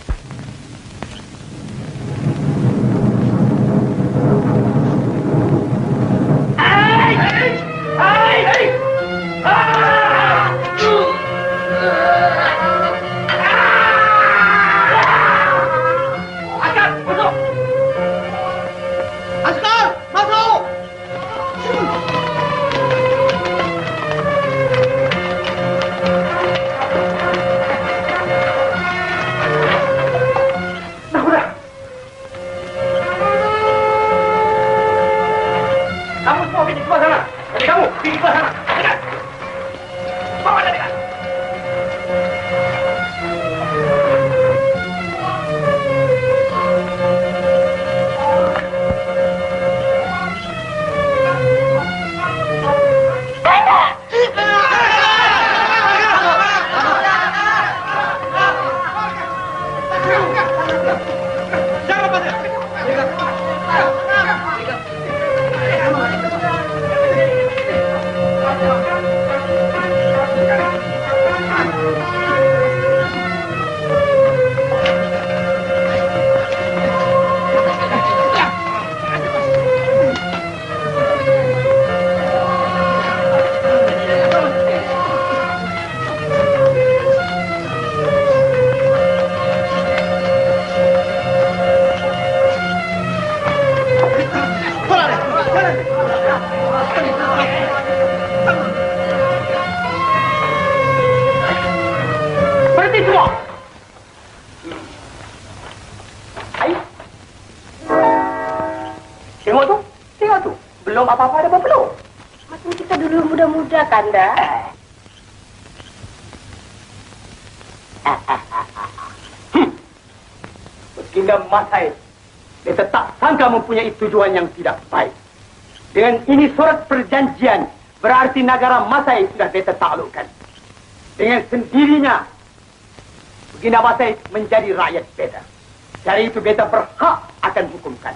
Berhenti semua! Ayo. Tengok tu. Belum apa-apa ada belum. Macam kita dulu muda-muda, Kanda. Baginda Masai, beta tak sangka mempunyai tujuan yang tidak baik. Dengan ini surat perjanjian, berarti negara Masai sudah beta taklukkan. Dengan sendirinya, Baginda Masai menjadi rakyat beta. Dari itu beta berhak akan hukumkan.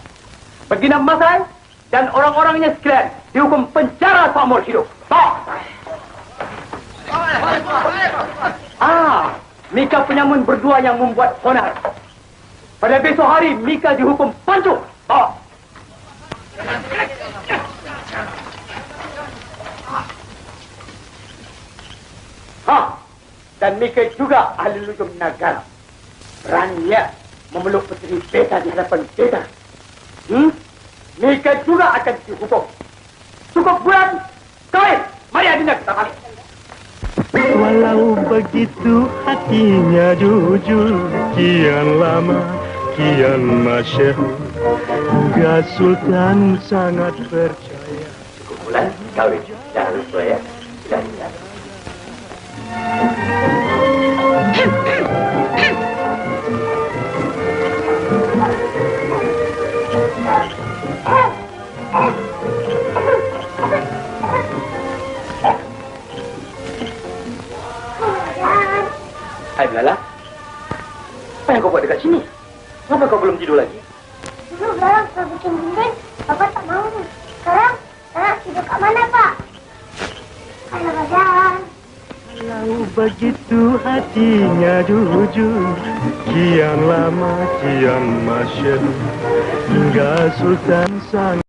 Baginda Masai dan orang-orangnya sekalian dihukum penjara seumur hidup. Mika penyamun berdua yang membuat onar. Pada besok hari, Mika dihukum pancung. Dan Mika juga ahli lujum negara. Beraninya memeluk puteri beta di hadapan beta. Mika juga akan dihukum. Cukup bulan, kawin. Mari adinda kita balik. Walau begitu hatinya jujur, kian lama, kian masyhur, Gak Sultan sangat percaya. Cukup bulan, kawin. Jangan lupa ya. Sudah ingat. Hai Belala, apa yang kau buat dekat sini? Kenapa kau belum tidur lagi? Dulu Belalang sudah bikin bimbing, Bapak tak mau. Sekarang tidur kat mana, Pak? Kalau Belalang. Walau begitu hatinya jujur, kian lama, kian masyhur, hingga Sultan sang